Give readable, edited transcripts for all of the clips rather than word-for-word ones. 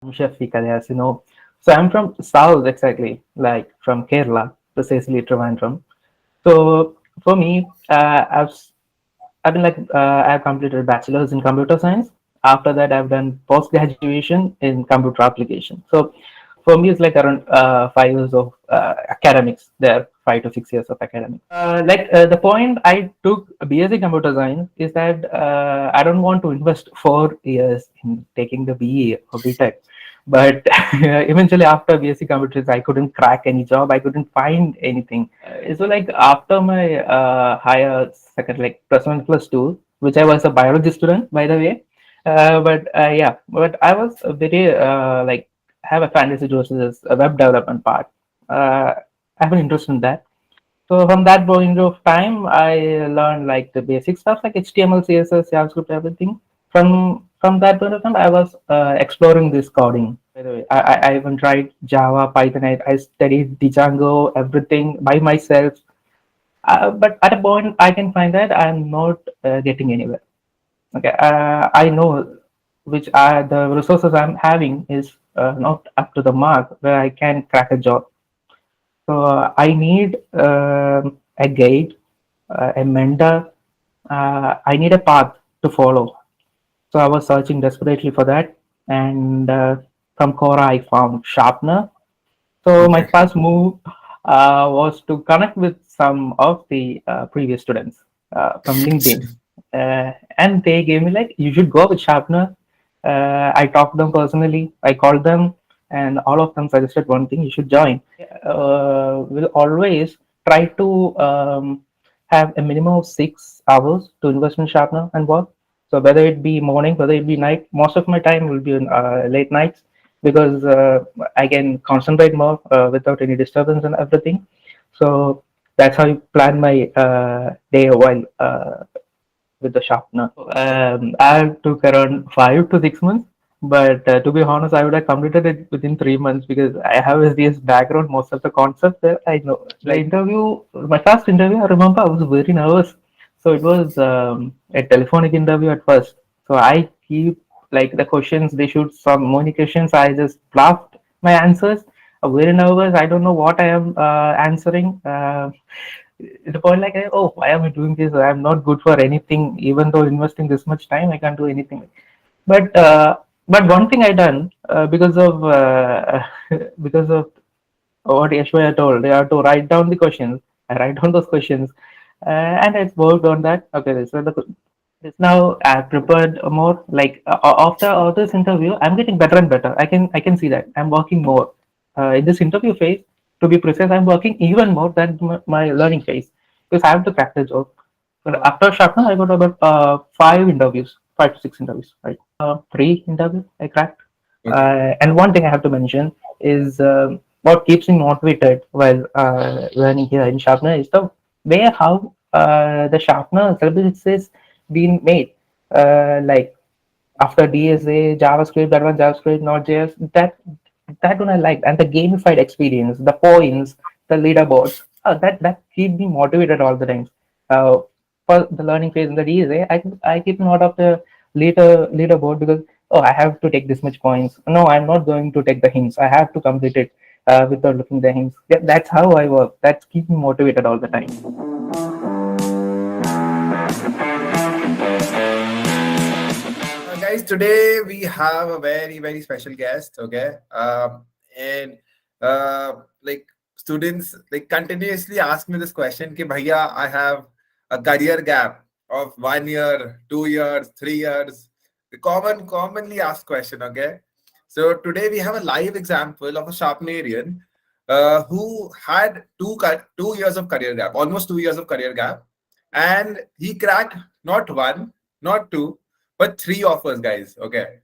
I'm Shafeeq, as you know. So I'm from South exactly, like from Kerala, precisely Trivandrum. So for me, I've been like I've completed a bachelor's in computer science. After that, I've done post graduation in computer application. So for me, it's like around 5 years of academics there, 5 to 6 years of academics. The point I took BSc computer science is that I don't want to invest 4 years in taking the BA or BTech. But eventually, after BSc computer science, I couldn't crack any job. I couldn't find anything. So like after my higher second, like plus one plus two, which I was a biology student by the way. But I was a very have a fantasy towards this web development part. I have an interest in that. So from that point of time, I learned like the basic stuff like HTML, CSS, JavaScript, everything. From that point of time, I was exploring this coding. By the way, I even tried Java, Python. I studied Django, everything by myself. But at a point, I can find that I'm not getting anywhere. Okay, I know which are the resources I'm having is not up to the mark where I can crack a job. So I need a guide, a mentor. I need a path to follow. So I was searching desperately for that, and from Quora I found Sharpener. So my Okay. first move was to connect with some of the previous students from LinkedIn, and they gave me like you should go with Sharpener. I talked to them personally. I called them, and all of them suggested one thing: you should join. We'll always try to have a minimum of 6 hours to invest in Sharpener and work. So whether it be morning, whether it be night, most of my time will be in late nights because I can concentrate more without any disturbance and everything. So that's how I plan my day while with the sharpener. I took around 5 to 6 months, but to be honest, I would have completed it within 3 months because I have SDS background. Most of the concepts there I know. The interview, my first interview, I remember I was very nervous. So it was a telephonic interview at first. So I keep like the questions they shoot some many questions. I just bluffed my answers. I'm very nervous. I don't know what I am answering. The point like, oh, why am I doing this? I'm not good for anything. Even though investing this much time, I can't do anything. But but one thing I done because of what Yashwaya told, they have to write down the questions. I write down those questions, and I worked on that. Okay, so this now I've prepared more. Like after all this interview, I'm getting better and better. I can see that I'm working more in this interview phase. To be precise, I'm working even more than my learning phase because I have to crack the job. But after Sharpner, I got about 5 interviews, 5 to 6 interviews, right? 3 interviews I cracked. Okay. And one thing I have to mention is what keeps me motivated while learning here in Sharpener is the way how the Sharpener syllabus is being made. Like after DSA, JavaScript, advanced JavaScript, Node.js, that one I liked, and the gamified experience, the points, the leaderboards, that keep me motivated all the time. Uh, for the learning phase in the DSA, I keep note of the leaderboard because oh, I have to take this much points. No, I'm not going to take the hints. I have to complete it without looking the hints. That's how I work. That's keep me motivated all the time. Guys, today we have a very special guest. Okay, and like students like continuously ask me this question: "Ki bhaiya, I have a career gap of 1 year, 2 years, 3 years." The commonly asked question. Okay, so today we have a live example of a Sharpnarian who had 2 years of career gap, almost 2 years of career gap, and he cracked not one, not two, but three offers, guys. Okay.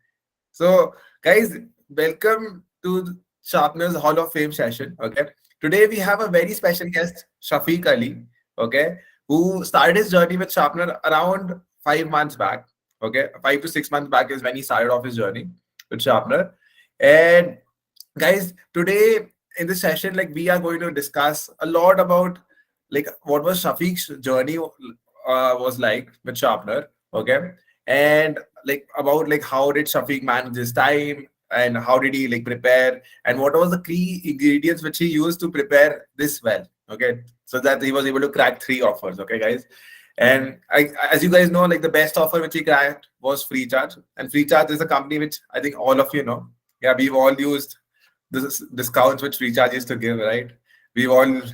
So, guys, welcome to Sharpness Hall of Fame session. Okay. Today we have a very special guest, Shafeeq Ali. Okay. Who started his journey with Sharpener around 5 months back. Okay. 5 to 6 months back is when he started off his journey with Sharpener. And guys, today in this session, like we are going to discuss a lot about like what was Shafiq's journey was like with Sharpener. Okay, and like about like how did Shafiq manage his time, and how did he like prepare, and what was the key ingredients which he used to prepare this well. Okay, so that he was able to crack three offers. Okay, guys. And as you guys know, like the best offer which he cracked was Freecharge, and Freecharge is a company which I think all of you know. Yeah, we've all used the discounts which Freecharge used to give, right? We've all, so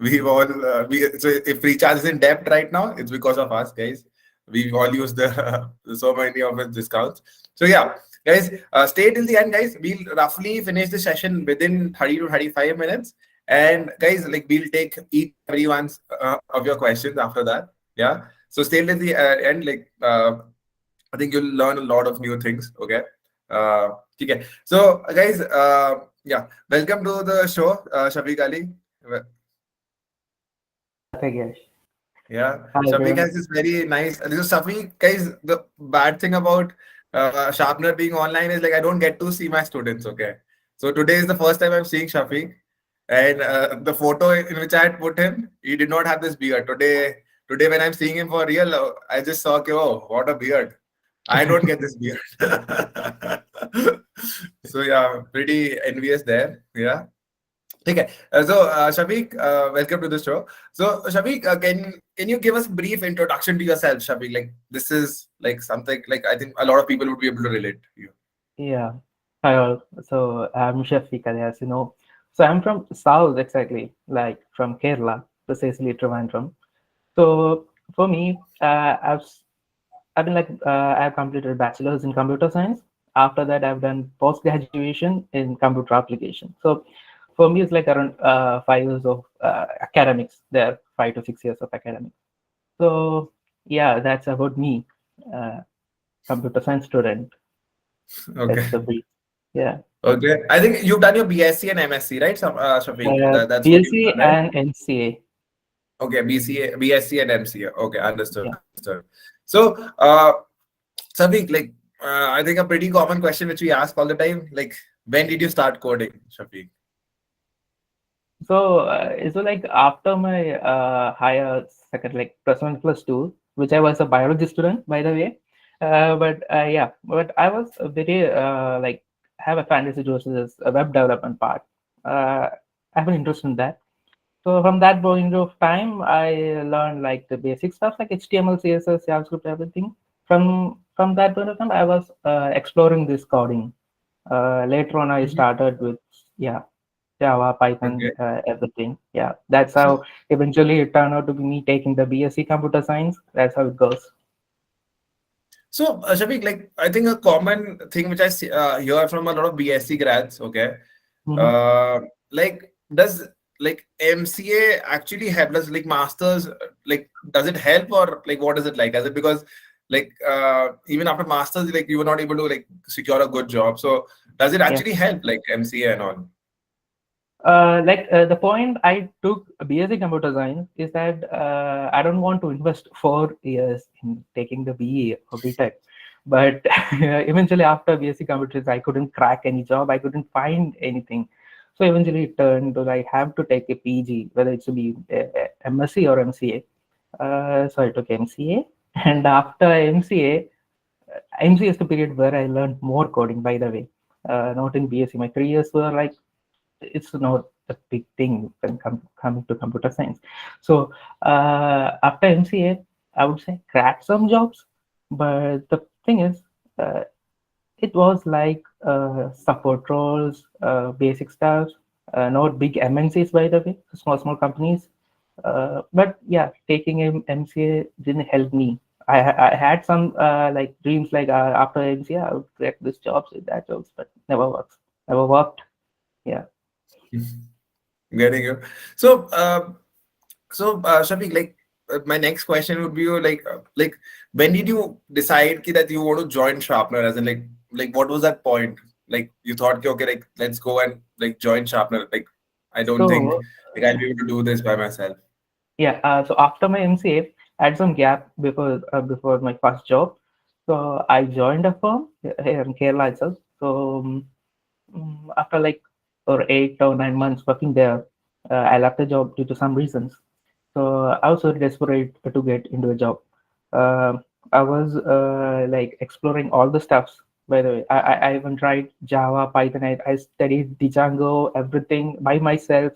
if Freecharge is in debt right now, it's because of us, guys. We've all used the so many of its discounts. So yeah, guys, stay till the end, guys. We'll roughly finish the session within 30 to 35 minutes. And guys, like we'll take each and everyone's of your questions after that. Yeah. So stay till the end. Like I think you'll learn a lot of new things. Okay. Okay. So guys, yeah, welcome to the show, Shafeeq Ali. Okay, guys. Yeah, Hi, Shafeeq everyone. has this very nice. This is Shafeeq, guys. The bad thing about Sharpener being online is like I don't get to see my students. Okay, so today is the first time I'm seeing Shafeeq, and the photo in which I had put him, he did not have this beard. Today when I'm seeing him for real, I just saw, okay, oh, what a beard. I don't get this beard. So yeah, pretty envious there. Yeah. Okay. So, Shafeeq, welcome to the show. So, Shafeeq, can you give us a brief introduction to yourself, Shafeeq? Like this is like something like I think a lot of people would be able to relate to you. Yeah. Hi all. So I'm Shafeeq, as you know. So I'm from South exactly, like from Kerala, precisely Trivandrum. So for me, I've been like I've completed bachelor's in computer science. After that, I've done post graduation in computer application. So for me, it's like around 5 years of academics there, 5 to 6 years of academics. So yeah, that's about me. Uh, Computer science student. That's Okay. the brief. Yeah. Okay. I think you've done your BSc and MSc, right, Shafeeq? That's what you've BSc done, right? and NCA. Okay. BCA, BSc and MCA. Okay. Understood. Yeah. Understood. So, Shafeeq, like I think a pretty common question which we ask all the time, like when did you start coding, Shafeeq? So like after my higher second, like +1 +2, which I was a biology student, by the way. But yeah, but I was a very like have a fantasy towards this web development part. I have an interest in that. So from that point of time, I learned like the basic stuff like HTML, CSS, JavaScript, everything. From that point of time, I was exploring this coding. Later on, I Mhm. started with yeah Java, Python, Okay. everything. Yeah, that's So, how eventually it turned out to be me taking the BSc Computer Science. That's how it goes. so, Shafiq, like I think a common thing which I see, hear from a lot of BSc grads, okay, Mhm. uh, like does like MCA actually help? Does like masters like does it help or like what is it like? Is it because like even after masters like you were not able to like secure a good job? So does it Yeah. actually help like MCA and all? The point I took BSc Computer Science is that I don't want to invest 4 years in taking the BE or BTech. But eventually, after BSc Computer Science, I couldn't crack any job. I couldn't find anything. So eventually, it turned to I have to take a PG, whether it's to be MSc or MCA. So I took MCA, and after MCA, MCA is the period where I learned more coding. By the way, not in BSc. My 3 years were like it's not a big thing when coming to computer science. So after MCA, I would say crack some jobs, but the thing is, uh, it was like support roles, basic stuff, not big MNCs by the way, small companies. But yeah, taking MCA didn't help me. I had some like dreams like after MCA I would crack this jobs, that jobs, but never works, never worked. Yeah. Getting you. So, Shafiq, like my next question would be like when did you decide ki, that you want to join Sharpener? As in, like what was that point? Like you thought, ki, okay, like let's go and like join Sharpener. Like I don't think So like I'll be able to do this by myself. yeah, so after my MCA, I had some gap before my first job. So I joined a firm here in Kerala itself. So after like or 8 or 9 months working there, I left the job due to some reasons. So I was very desperate to get into a job. Uh, I was like exploring all the stuffs. By the way, I even tried Java, Python. I studied Django, everything by myself.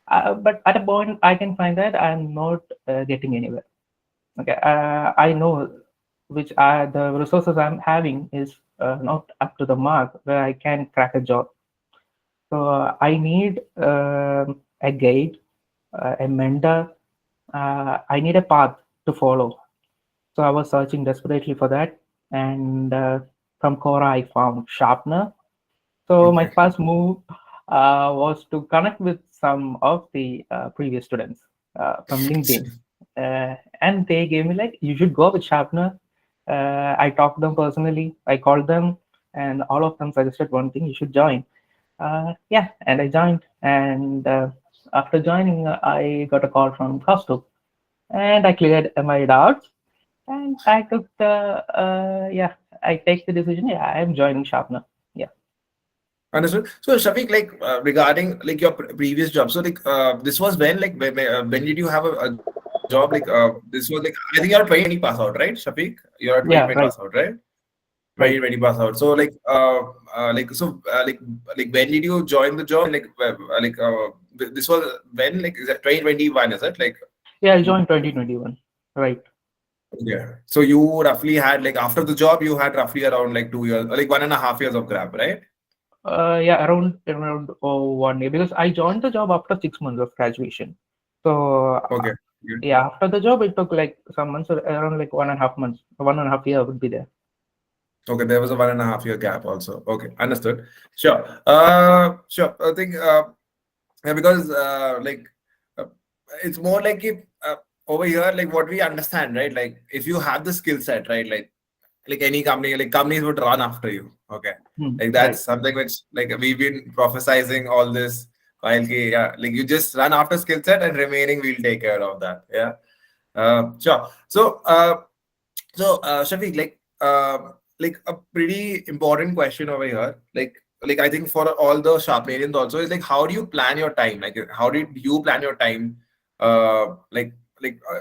But at a point, I can find that I'm not getting anywhere. Okay, I know which are the resources I'm having is not up to the mark where I can crack a job. So I need a guide, a mentor. I need a path to follow. So I was searching desperately for that, and from Quora I found Sharpener. So my Okay. first move was to connect with some of the previous students from LinkedIn, and they gave me like you should go with Sharpener. I talked to them personally. I called them, and all of them suggested one thing: you should join. Yeah, and I joined, and after joining, I got a call from Costu, and I cleared my doubts, and I took the yeah, I take the decision. Yeah, I am joining Sharpener. Yeah. Understood. So, Shafiq, like regarding like your previous job, so like this was when like when did you have a job? Like this was like I think you're 2020 pass out, right, Shafiq? You're a 2020 Yeah, pass out, right, right? right. 2020 pass out. So like when did you join the job? Like this was when like is that 2021? Is it like Yeah, I joined 2021. Right. yeah? So you roughly had like after the job you had roughly around like 2 years, like 1.5 years of grab, right? Yeah, around 1 year because I joined the job after 6 months of graduation. So Okay. Good. yeah, after the job it took like some months, around like 1.5 months, 1.5 year would be there. Okay, there was a 1.5 year gap also. Okay, understood. Sure. Sure. I think yeah, because uh, it's more like if over here, like what we understand, right? Like if you have the skill set, right? Like any company, like companies would run after you. Okay, like Right. that's something which like we've been prophesizing all this while. Yeah, like you just run after skill set and remaining we'll take care of that. Yeah. Sure. So, Shafiq, like a pretty important question over here. Like I think for all the Sharpnarians also is like, how do you plan your time? Like, how did you plan your time? Like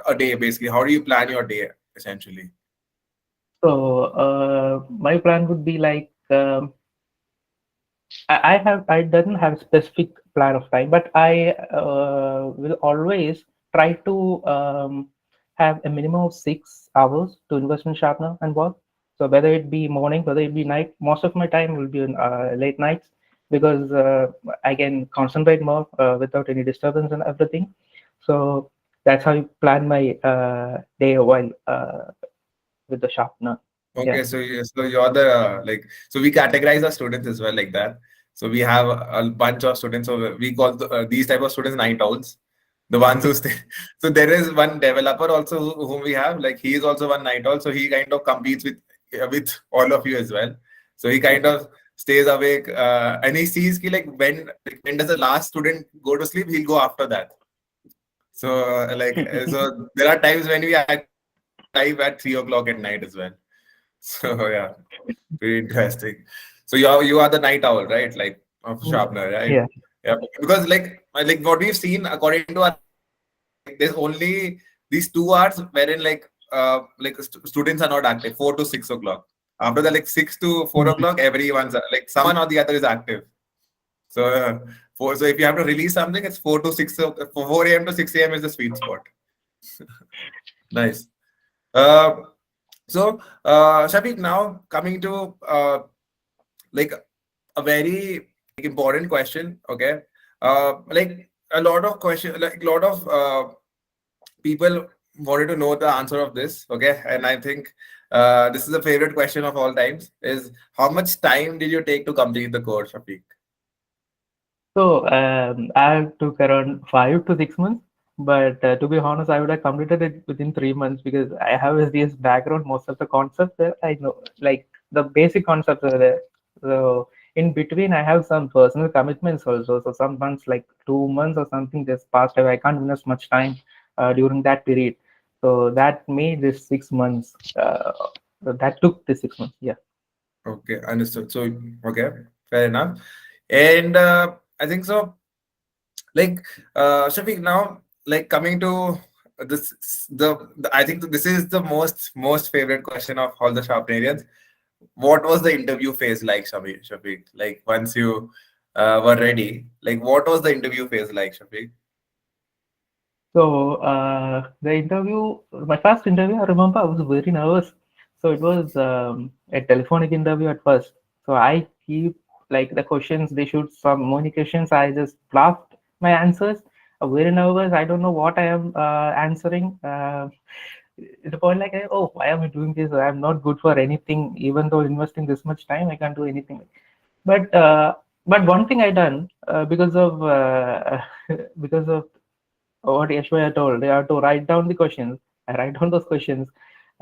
a day basically. How do you plan your day essentially? So my plan would be like I doesn't have specific plan of time, but I will always try to have a minimum of 6 hours to invest in sharpener and work. So whether it be morning, whether it be night, most of my time will be in late nights because I can concentrate more without any disturbance and everything. So that's how I plan my day while with the sharpener. Yeah. Okay, so you're the like so we categorize our students as well like that. So we have a bunch of students. So we call these type of students night owls. The ones who stay. So there is one developer also whom we have. Like he is also one night owl. So he kind of competes with all of you as well. So he kind of stays awake and he sees ki, like when does the last student go to sleep, he'll go after that. So so there are times when we actually go live at 3 o'clock at night as well. So yeah, pretty interesting. So you are the night owl, right? Like of sharpener, right? Yeah. Yeah, because like what we've seen according to our research, like there's only these 2 hours wherein students are not active, 4 to 6 o'clock. After that, like 6 to 4 o'clock, everyone's like someone or the other is active. So so if you have to release something, it's 4 to 6, 4 a.m. to 6 a.m. is the sweet spot. Nice. Uh, so, Shafiq, now coming to like a very like important question. Okay, like a lot of question, like a lot of people wanted to know the answer of this. Okay, and I think this is a favorite question of all times: is how much time did you take to complete the course, Shafiq? So I took around 5 to 6 months, but to be honest, I would have completed it within 3 months because I have SDS background. Most of the concepts there I know, like the basic concepts are there. So in between, I have some personal commitments also. So some months, like 2 months or something, just passed away. I can't invest much time during that period. So that made this 6 months. That took the 6 months. Yeah. Okay, understood. So okay, fair enough. And I think so. Like Shafiq, now like coming to this, I think this is the most favorite question of all the Sharpnarians. what was the interview phase like, Shafeeq? Like once you were ready, like what was the interview phase like, Shafeeq? So the interview, my first interview, I remember I was very nervous. So it was a telephonic interview at first. So I keep like the questions they shoot some communications. I just bluffed my answers. I'm very nervous. I don't know what I am answering. At the point like, oh, why am I doing this? I'm not good for anything. Even though investing this much time, I can't do anything. But one thing I done because of because of what Yashwaya told, they have to write down the questions. I write down those questions,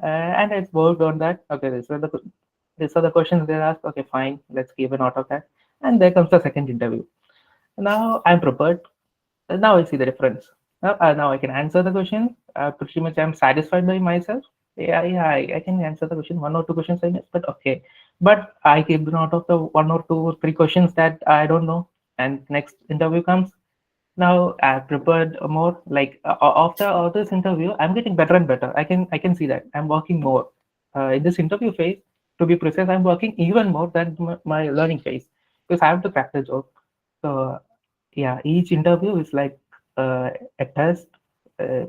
and I worked on that. Okay, these are the questions they asked. Okay, fine, let's keep a note of that. And there comes the second interview. Now I'm prepared. Now I see the difference. Now I can answer the question. Pretty much I'm satisfied by myself. Yeah, I can answer the question. One or two questions I missed, but okay. But I keep note of the one or two or three questions that I don't know. And next interview comes, now I've prepared more. Like after all this interview, I'm getting better and better. I can see that I'm working more in this interview phase. To be precise, I'm working even more than my learning phase because I have to crack the job. So yeah, each interview is like a test. Uh,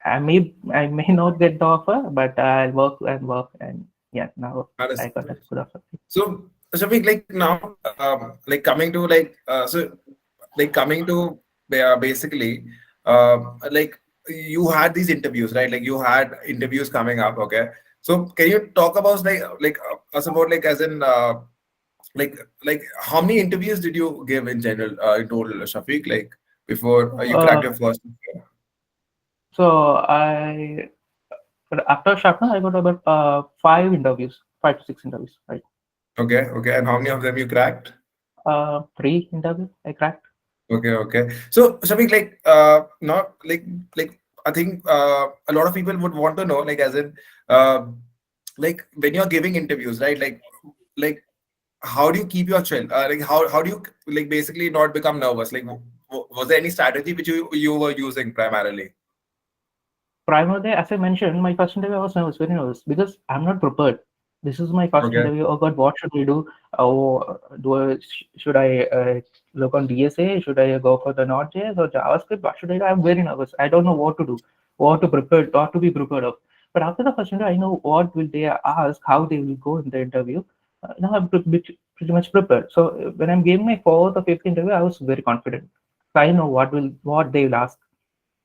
I may not get the offer, but I'll work and work, and yeah, now I got a Understood. good offer. So, Shafiq, like now, like coming to like, like coming to basically, like you had these interviews, right? Like you had interviews coming up, okay? So, can you talk about like us about like as in like how many interviews did you give in general in total, Shafiq? Like before you cracked Uh, your first? so I But after Sharpner, I got about five interviews, 5 to 6 interviews, right? Okay, okay, and how many of them you cracked? Three interviews I cracked. Okay, okay. So, Shamik, like, not like I think a lot of people would want to know, like, as in, uh, like when you're giving interviews, right? Like, how do you keep your chill? Like, how do you like basically not become nervous? Like, was there any strategy which you were using primarily? Primarily, as I mentioned, my first interview I was nervous, very nervous, because I'm not prepared. This is my first Okay, interview. Oh God, what should we do? Oh, should I look on DSA? Should I go for the Node.js or JavaScript? What should I do? I'm very nervous. I don't know what to do, what to prepare, what to be prepared of. But after the first interview, I know what will they ask, how they will go in the interview. Now I'm pretty much prepared. So when I'm giving my fourth or fifth interview, I was very confident. So I know what they will ask,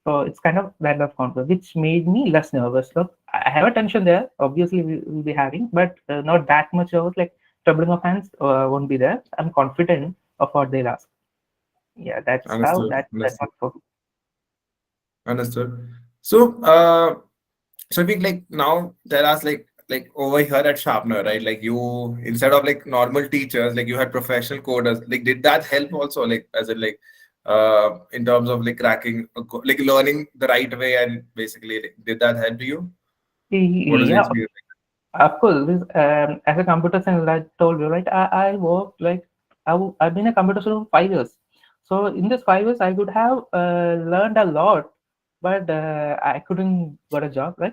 so it's kind of that of conflict, which made me less nervous. So I have a tension there. Obviously, we'll be having, but not that much of like troubling of hands won't be there. I'm confident of what they'll ask. Yeah, that's how understood, that understood, works for. understood. So, so I think like now tell us like over here at Sharpener, right? Like you instead of like normal teachers, like you had professional coders. Like did that help also? Like as in like in terms of like cracking like learning the right way and basically like, did that help you? What is your Yeah, experience? of course. As a computer science, I told you, right? I worked like I've been a computer student for 5 years. So in this 5 years, I could have learned a lot, but I couldn't get a job, right?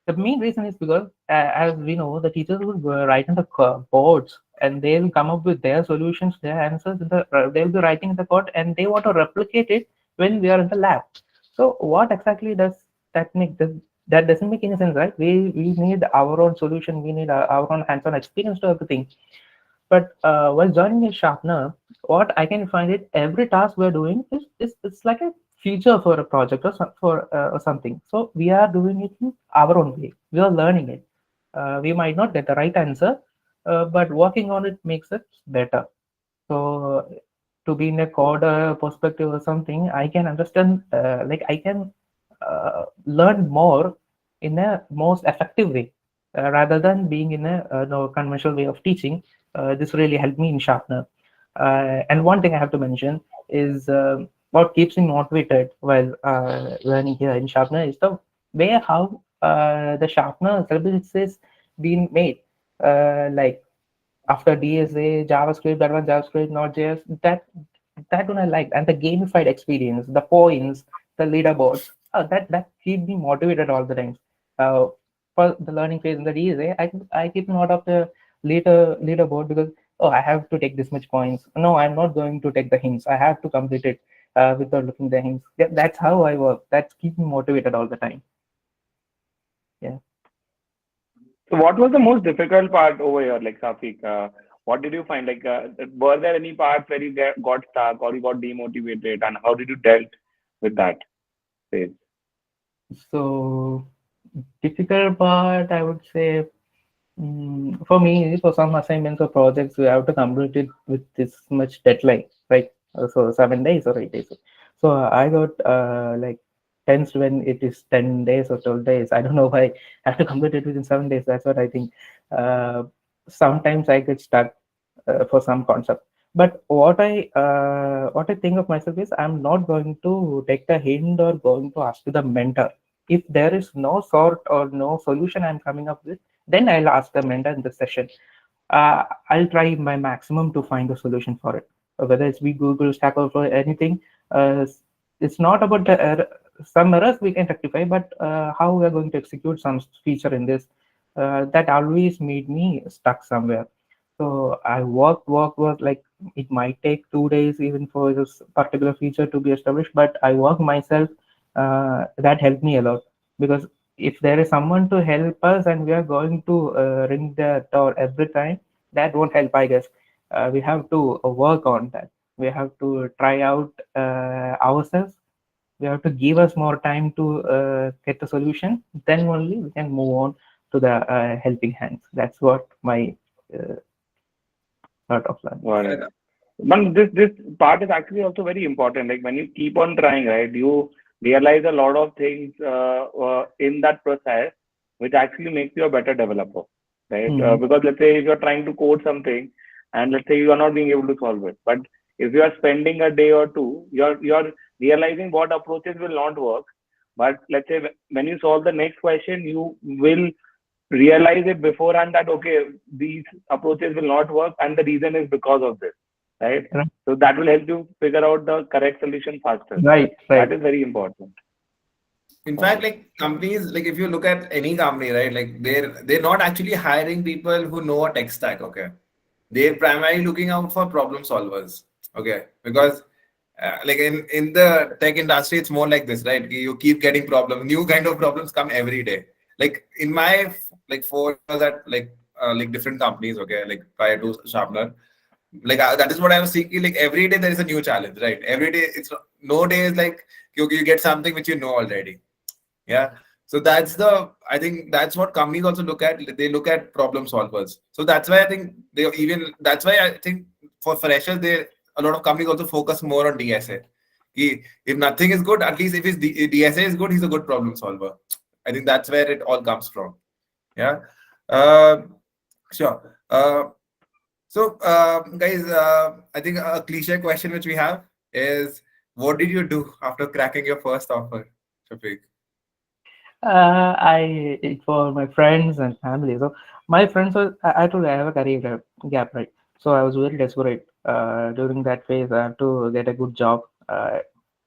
The main reason is because, as we know, the teachers will write on the boards and they'll come up with their solutions, their answers. They'll be writing in the code and they want to replicate it when we are in the lab. So, what exactly does that make? That doesn't make any sense, right? We need our own solution. We need our own hands-on experience to everything. But while joining a sharpener, what I can find it every task we're doing is it's like a feature for a project or or something. So we are doing it in our own way. We are learning it. We might not get the right answer, but working on it makes it better. So to be in a coder perspective or something, I can understand, like I can learn more in a most effective way rather than being in a no conventional way of teaching. This really helped me in sharpener. And one thing I have to mention is what keeps me motivated while learning here in sharpener is the way how the sharpener syllabus is being made. Like after DSA, JavaScript, advanced JavaScript, Node.js, that one I liked, and the gamified experience, the points, the leaderboards, that keep me motivated all the time. Uh, for the learning phase in the DSA, I keep note of the leaderboard because oh I have to take this much points. No, I'm not going to take the hints. I have to complete it without looking the hints. That's how I work. That's keep me motivated all the time. Yeah. So what was the most difficult part over here, like Safiq? What did you find? Like, were there any parts where you got stuck or you got demotivated, and how did you dealt with that phase? So difficult part, I would say, for me, for some assignments or projects, we have to complete it with this much deadline, right? So 7 days or 8 days. So I got like tensed when it is 10 days or 12 days. I don't know why I have to complete it within 7 days. That's what I think. Uh, Sometimes I get stuck for some concept. But what I think of myself is I'm not going to take the hint or going to ask to the mentor. If there is no sort or no solution I'm coming up with, then I'll ask the mentor in the session. I'll try my maximum to find a solution for it. Whether it's we Google, Stack Overflow, anything. Uh, it's not about the some errors we can rectify, but how we are going to execute some feature in this. That always made me stuck somewhere. So I work. Like it might take 2 days even for this particular feature to be established, but I work myself. That helped me a lot because if there is someone to help us and we are going to ring the door every time, that won't help, I guess. We have to work on that. We have to try out ourselves. We have to give us more time to get the solution. Then only we can move on to the helping hands. That's what my uh, thought of learning. Got it. But this part is actually also very important. Like when you keep on trying, right, you realize a lot of things in that process, which actually makes you a better developer, right? Mhm. Because let's say if you're trying to code something, and let's say you are not being able to solve it, but if you are spending a day or two, you're realizing what approaches will not work. But let's say when you solve the next question, you will realize it beforehand that okay, these approaches will not work, and the reason is because of this, right? Right, So that will help you figure out the correct solution faster. right, That right. is very important. In Got fact, it. like companies, like if you look at any company, right, like they're not actually hiring people who know a tech stack. Okay, they're primarily looking out for problem solvers. Okay, because like in the tech industry, it's more like this, right? You keep getting problems, new kind of problems come every day. Like in my like 4 years at like different companies. Okay, like prior to Sharpener, like that is what I was thinking. Like every day there is a new challenge, right? Every day it's no day is like you get something which you know already. Yeah. So that's the, I think that's what companies also look at. They look at problem solvers. So that's why I think they even, that's why I think for freshers, they, a lot of companies also focus more on DSA. If nothing is good, at least if his DSA is good, he's a good problem solver. I think that's where it all comes from. Yeah. Uh, sure. Guys, I think a cliche question which we have is, what did you do after cracking your first offer, Shafiq? I it for my friends and family. So my friends was I told you I have a career gap, right? So I was very desperate during that phase. I have to get a good job.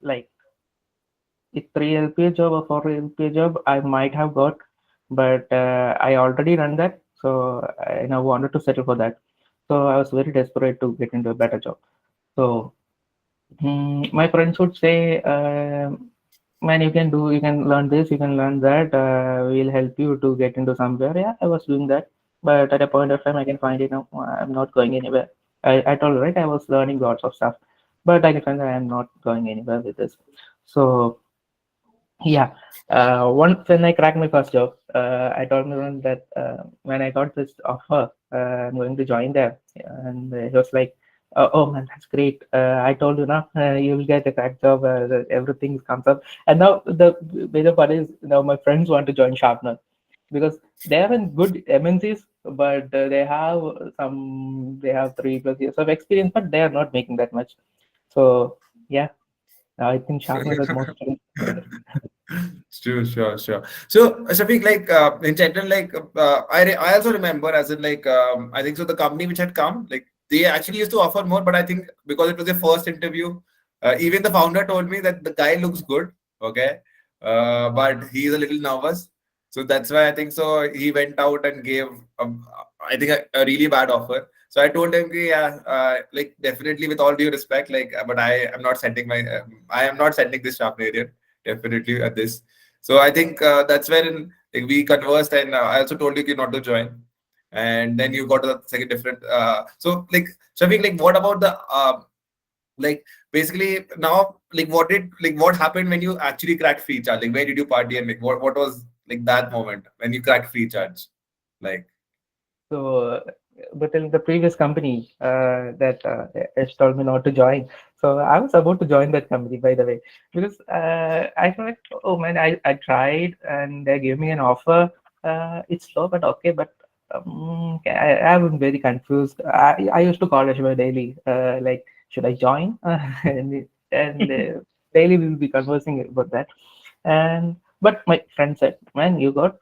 Like a 3 LPA job or 4 LPA job, I might have got, but I already run that. So I now wanted to settle for that. So I was very desperate to get into a better job. So my friends would say, "Man, you can learn this, you can learn that. We'll help you to get into somewhere." Yeah, I was doing that, but at a point of time, I can find it now. I'm not going anywhere. I told you, right, I was learning lots of stuff, but I can find that I'm not going anywhere with this. So yeah, once when I cracked my first job, I told my friend that when I got this offer, I'm going to join there, and he was like, "Oh man, that's great! I told you now, you will get a crack job. Everything comes up." And now the better part is now my friends want to join Sharpener because they are in good MNCs, but they have 3 plus years of experience, but they are not making that much. So yeah, I think Sharpener is most. Sure. So, Shafiq, like in general, like I also remember as in like I think so the company which had come, like they actually used to offer more, but I think because it was their first interview, even the founder told me that the guy looks good, okay, but he's a little nervous. So that's why I think so. He went out and gave, a, I think, a really bad offer. So I told him, कि, yeah, like definitely with all due respect, like, but I am not sending my, I am not sending this Sharpnarian definitely at this. So I think that's when like, we conversed, and I also told you not to join, and then you got a second different. So like Shafiq, like what about the like basically now like what happened when you actually cracked free charge? Like where did you party and like what was like that moment when you cracked free charge? Like So, but in the previous company that Ash told me not to join, so I was about to join that company, by the way, because I felt like, oh man, I tried and they gave me an offer. It's low, but okay, but I'm very confused. I used to call Ashba daily, like, should I join? And daily we will be conversing about that. And but my friend said, man, you got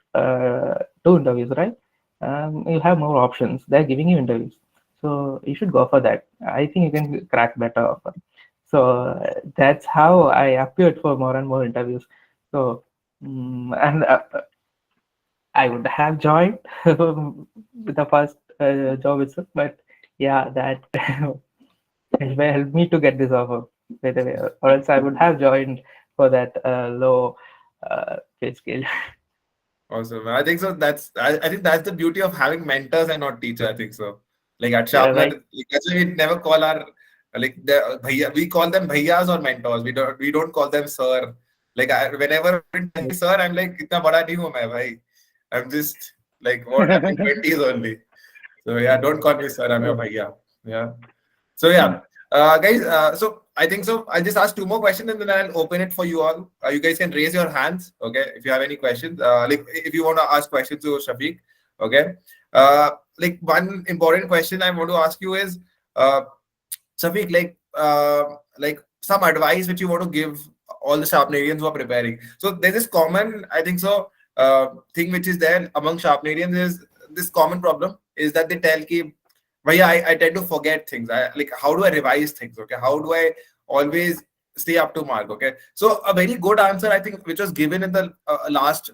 two interviews, right? You have more options. They're giving you interviews, so you should go for that. I think you can crack better offer. So that's how I appeared for more and more interviews. So and I would have joined with the first job itself, but yeah, that helped me to get this offer, by the way, or else I would have joined for that low pay scale. awesome. I think so. I think that's the beauty of having mentors and not teacher. I think so. Like at Yeah, Sharpener, right. like, that's why we never call our like the bhaiya, we call them bhaiyas or mentors. We don't call them sir. Like whenever someone tells me sir, I'm like, इतना बड़ा नहीं हूँ मैं भाई. I'm just like what I'm in 20s only. So yeah, don't call me sir. I'm your bhaiya. Yeah. So yeah, guys. So I think so. I'll just ask two more questions and then I'll open it for you all. You guys can raise your hands, okay, if you have any questions. Like if you want to ask questions to Shafeeq, okay. Like one important question I want to ask you is, Shafiq, like some advice which you want to give all the Sharpnarians who are preparing. So there's this common, I think so, thing which is there among Sharpnarians is this common problem is that they tell ki, Bhaiya, I tend to forget things. Like how do I revise things? Okay, how do I always stay up to mark? Okay, so a very good answer I think which was given in the last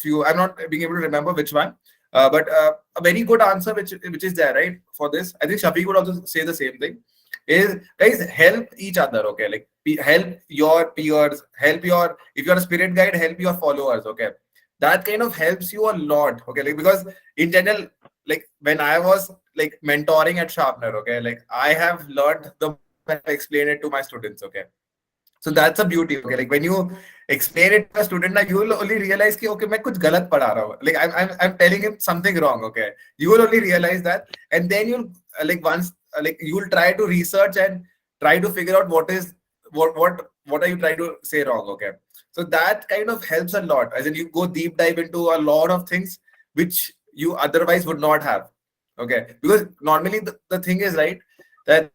few. I'm not being able to remember which one, but a very good answer which is there, right? For this, I think Shafiq would also say the same thing. Is guys help each other, okay? Like help your peers, help your if you're a spirit guide, help your followers, okay? That kind of helps you a lot, okay? Like because in general, like when I was like mentoring at Sharpener, okay, like I have learned the most when I explain it to my students, okay. So that's a beauty, okay. Like when you explain it to a student, now you will only realize कि okay मैं कुछ गलत पढ़ा रहा हूँ. Like I'm telling him something wrong, okay. You will only realize that, and then you'll like once like you'll try to research and try to figure out what are you trying to say wrong, okay. So that kind of helps a lot. As in you go deep dive into a lot of things which you otherwise would not have, okay. Because normally the thing is right that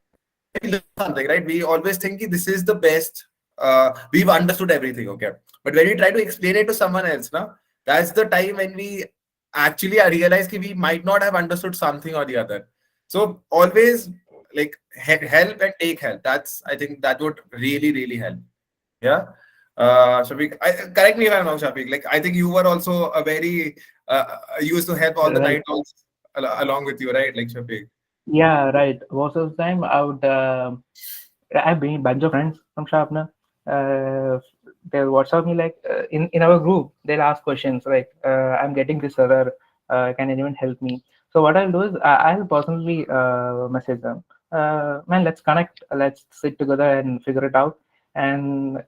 we learn something, right? We always think this is the best. We've understood everything, okay. But when we try to explain it to someone else, now that's the time when we actually realize that we might not have understood something or the other. So always like help and take help. That's I think that would really help. Yeah. Shafiq, correct me if I'm wrong, Shafiq. Like I think you were also a very you used to help all the Right. night owls along with you, right? Like Shafiq. Yeah, right. Most of the time, I would. I have been a bunch of friends from Sharpener. Uh, they'll WhatsApp me like in our group. They'll ask questions like, "I'm getting this error. Can anyone help me?" So what I'll do is I'll personally message them. Man, let's connect. Let's sit together and figure it out. And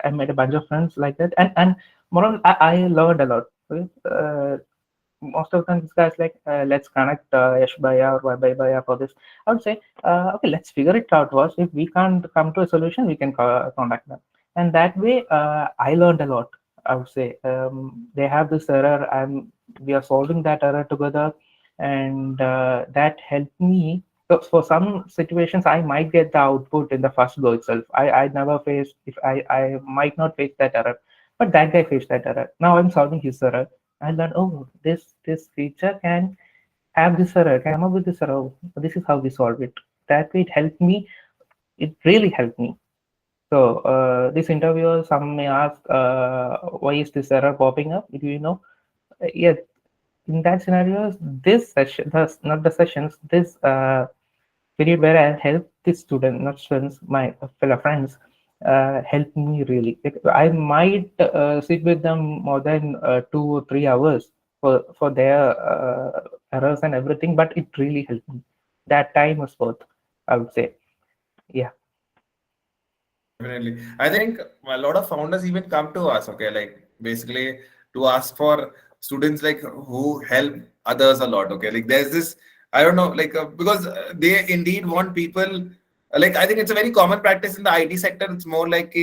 I made a bunch of friends like that. And more on, I learned a lot. Okay? Most of the time this guy's like let's connect Yash Bhaiya or Vaibhai Bhaiya for this. I would say okay, let's figure it out first. If we can't come to a solution, we can contact them, and that way I learned a lot. I would say they have this error and we are solving that error together, and that helped me. So for some situations I might get the output in the first go itself. I never face if I might not face that error, but that guy faced that error. Now I'm solving his error. I learned, oh, this feature can have this error, can come up with this error. Oh, this is how we solve it. That way, it helped me. It really helped me. So this interviewer, some may ask, why is this error popping up? Do you know? Yeah, in that scenario, this session, not the sessions, this period where I help the student, not students, my fellow friends, help me really. I might sit with them more than 2 or 3 hours for their errors and everything, but it really helped me. That time was worth, I would say. Yeah. Definitely. I think a lot of founders even come to us, okay, like basically to ask for students like who help others a lot, okay. Like there's this, I don't know, like because they indeed want people, like I think it's a very common practice in the IT sector. It's more like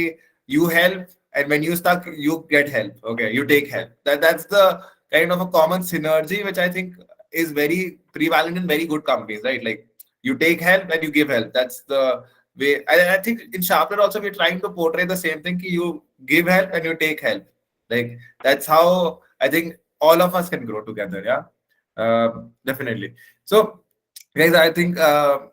you help, and when you stuck, you get help, okay, you take help. That's the kind of a common synergy which I think is very prevalent in very good companies, right? Like you take help and you give help. That's the I think in Sharpener also we're trying to portray the same thing. You give help and you take help. Like that's how I think all of us can grow together. Yeah, definitely. So, guys, I think a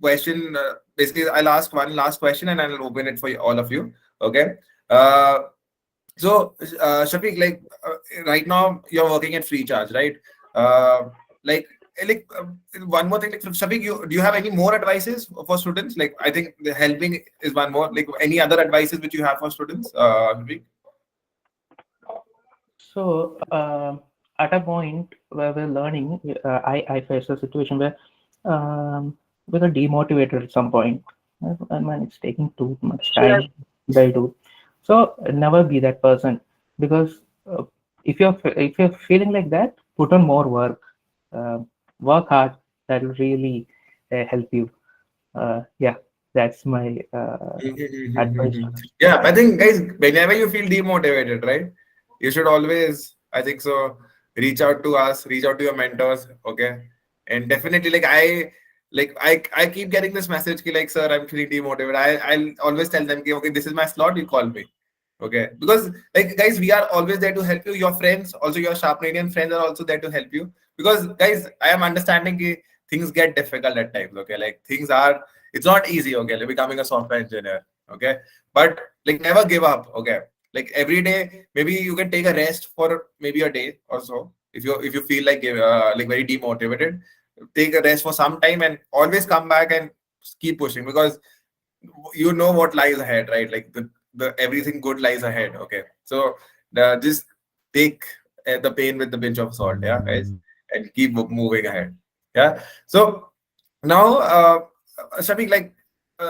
question. Basically, I'll ask one last question and I'll open it for all of you. Okay. Uh, Shafeeq, like right now you're working at Freecharge, right? Uh, like, one more thing, like Shafeeq, do you have any more advices for students? Like, I think the helping is one more. Like, any other advices which you have for students, Shafeeq? So at a point where we're learning, I faced a situation where we got demotivated at some point. And man, it's taking too much time. I do. So never be that person, because if you're feeling like that, put on more work. Uh, Work hard. That will really help you. Yeah, that's my advice. Yeah, I think guys, whenever you feel demotivated, right, you should always, I think so, reach out to us, reach out to your mentors, okay? And definitely, I keep getting this message, ki, like, sir, I'm feeling demotivated. I'll always tell them, ki, okay, this is my slot, you call me. Okay, because like guys, we are always there to help you. Your friends, also your Sharpnarian friends, are also there to help you. Because guys, I am understanding ki things get difficult at times. Okay, like things are, it's not easy. Okay, like becoming a software engineer. Okay, but like never give up. Okay, like every day, maybe you can take a rest for maybe a day or so. If you feel like very demotivated, take a rest for some time and always come back and keep pushing, because you know what lies ahead, right? Like the everything good lies ahead. Okay, so just take the pain with the pinch of salt, yeah, guys, and keep moving ahead. Yeah. So now, Shafiq, like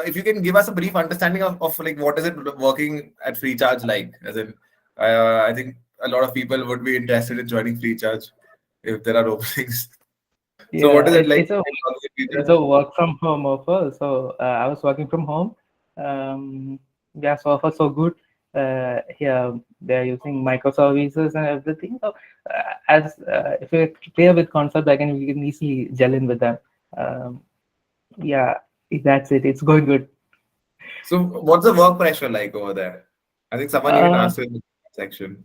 if you can give us a brief understanding of like what is it working at Freecharge like, as in I think a lot of people would be interested in joining Freecharge if there are openings. So what Yeah, is it like? it's a work from home offer. So I was working from home. Yeah, so far so good. Yeah, they're using microservices and everything. So as if you're clear with concept, you can easily gel in with them. Um, yeah, that's it. It's going good. So what's the work pressure like over there? I think someone even Uh, asked in the section.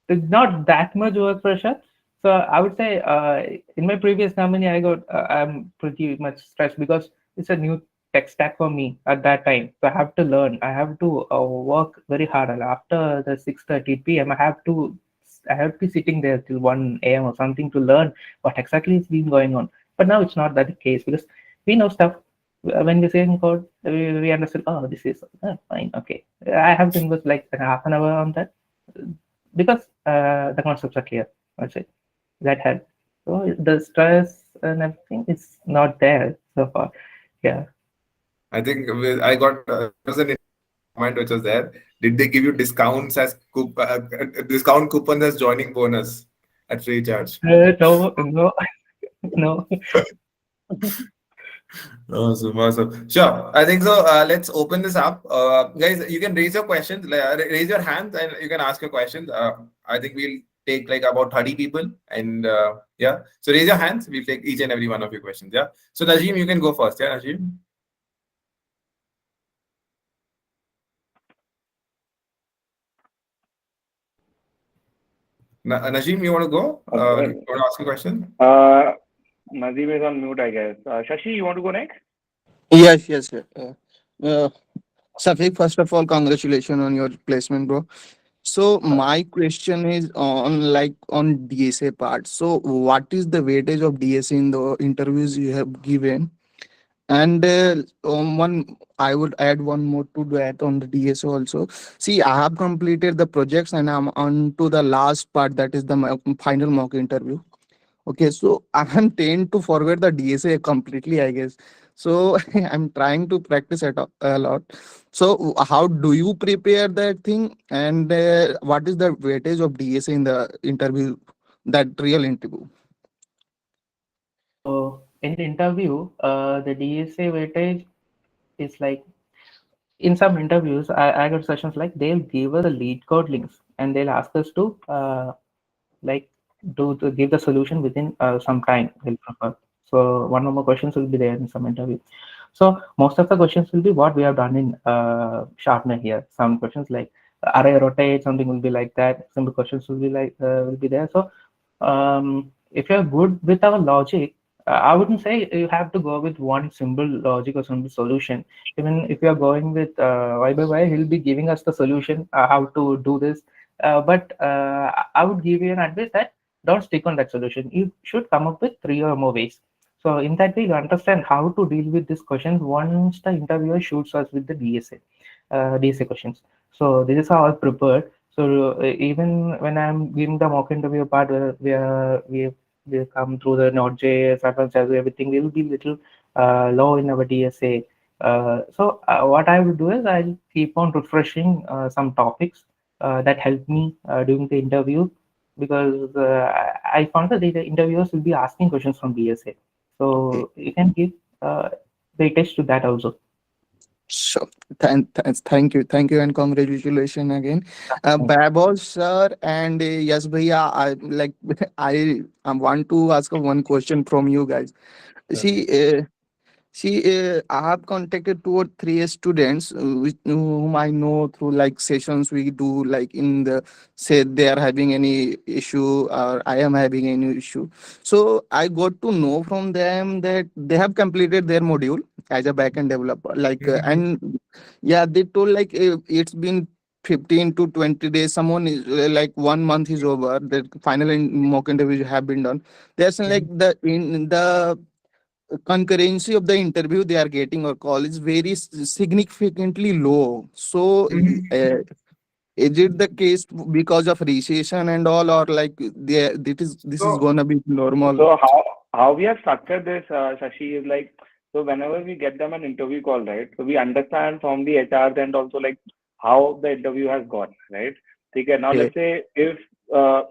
it's not that much work pressure. So I would say in my previous company, I'm pretty much stressed because it's a new tech stack for me at that time. So I have to learn. I have to work very hard. And after the 6:30 p.m., I have to be sitting there till 1 a.m. or something to learn what exactly is being going on. But now it's not that the case because we know stuff. When we say in code, we understand. Oh, this is fine. Okay, I have to invest like a half an hour on that because the concepts are clear. That's it. That helps. So the stress and everything is not there so far. Yeah. I think I got there was an comment which was there. Did they give you discounts as discount coupons as joining bonus at free charge? No, no, no. Awesome, awesome. Sure, I think so. Let's open this up, guys. You can raise your questions, raise your hands, and you can ask your questions. I think we'll take like about 30 people, and yeah. So raise your hands. We'll take each and every one of your questions. Yeah. So Najim, you can go first. Yeah, Najim. Najim, you want to go? You Okay. want to ask a question? Uh, Nazim is on mute, I guess. Shashi, you want to go next? Yes, yes, yes. Uh, Safiq, first of all, congratulations on your placement, bro. So my question is on like on DSA part. So what is the weightage of DSA in the interviews you have given? And one, I would add one more to that on the DSA also. See, I have completed the projects and I'm on to the last part, that is the final mock interview. Okay, so I am tend to forget the DSA completely, I guess. So I'm trying to practice it a lot. So how do you prepare that thing, and what is the weightage of DSA in the interview, that real interview? So in the interview, the DSA weightage is like in some interviews, I got sessions like they'll give us the lead code links and they'll ask us to like do to give the solution within some time they'll prefer. So one or more questions will be there in some interview. So most of the questions will be what we have done in sharpener here. Some questions like array rotate, something will be like that. Simple questions will be like will be there. So if you're good with our logic, I wouldn't say you have to go with one simple logic or simple solution. Even if you are going with Y by Y, he'll be giving us the solution how to do this. But I would give you an advice that don't stick on that solution. You should come up with three or more ways. So in that way, you understand how to deal with these questions once the interviewer shoots us with the DSA questions. So this is how I prepared. So even when I'm giving the mock interview part, where we come through the Node.js, advanced Java, everything will be little low in our DSA. So what I will do is I'll keep on refreshing some topics that help me during the interview because I found that the interviewers will be asking questions from DSA. Okay. So you can give uh, weightage to that also. So thank you, and congratulations again, Thank Babos sir, and yes, bhaiya. I like I want to ask one question from you guys. Sure. See, I have contacted two or three students whom I know through like sessions we do, like in the say they are having any issue or I am having any issue. So I got to know from them that they have completed their module as a backend developer. Like, Mhm. and yeah, they told like it's been 15 to 20 days. Someone is like 1 month is over. The final mock interviews have been done. There's like Mhm. the in the concurrency of the interview they are getting or call is very significantly low. So is it the case because of recession and all, or like this is So gonna be normal? so how we have structured this, Shashi, is like, so whenever we get them an interview call, right? So we understand from the HRs and also like how the interview has gone, right? Okay, now Okay, let's say if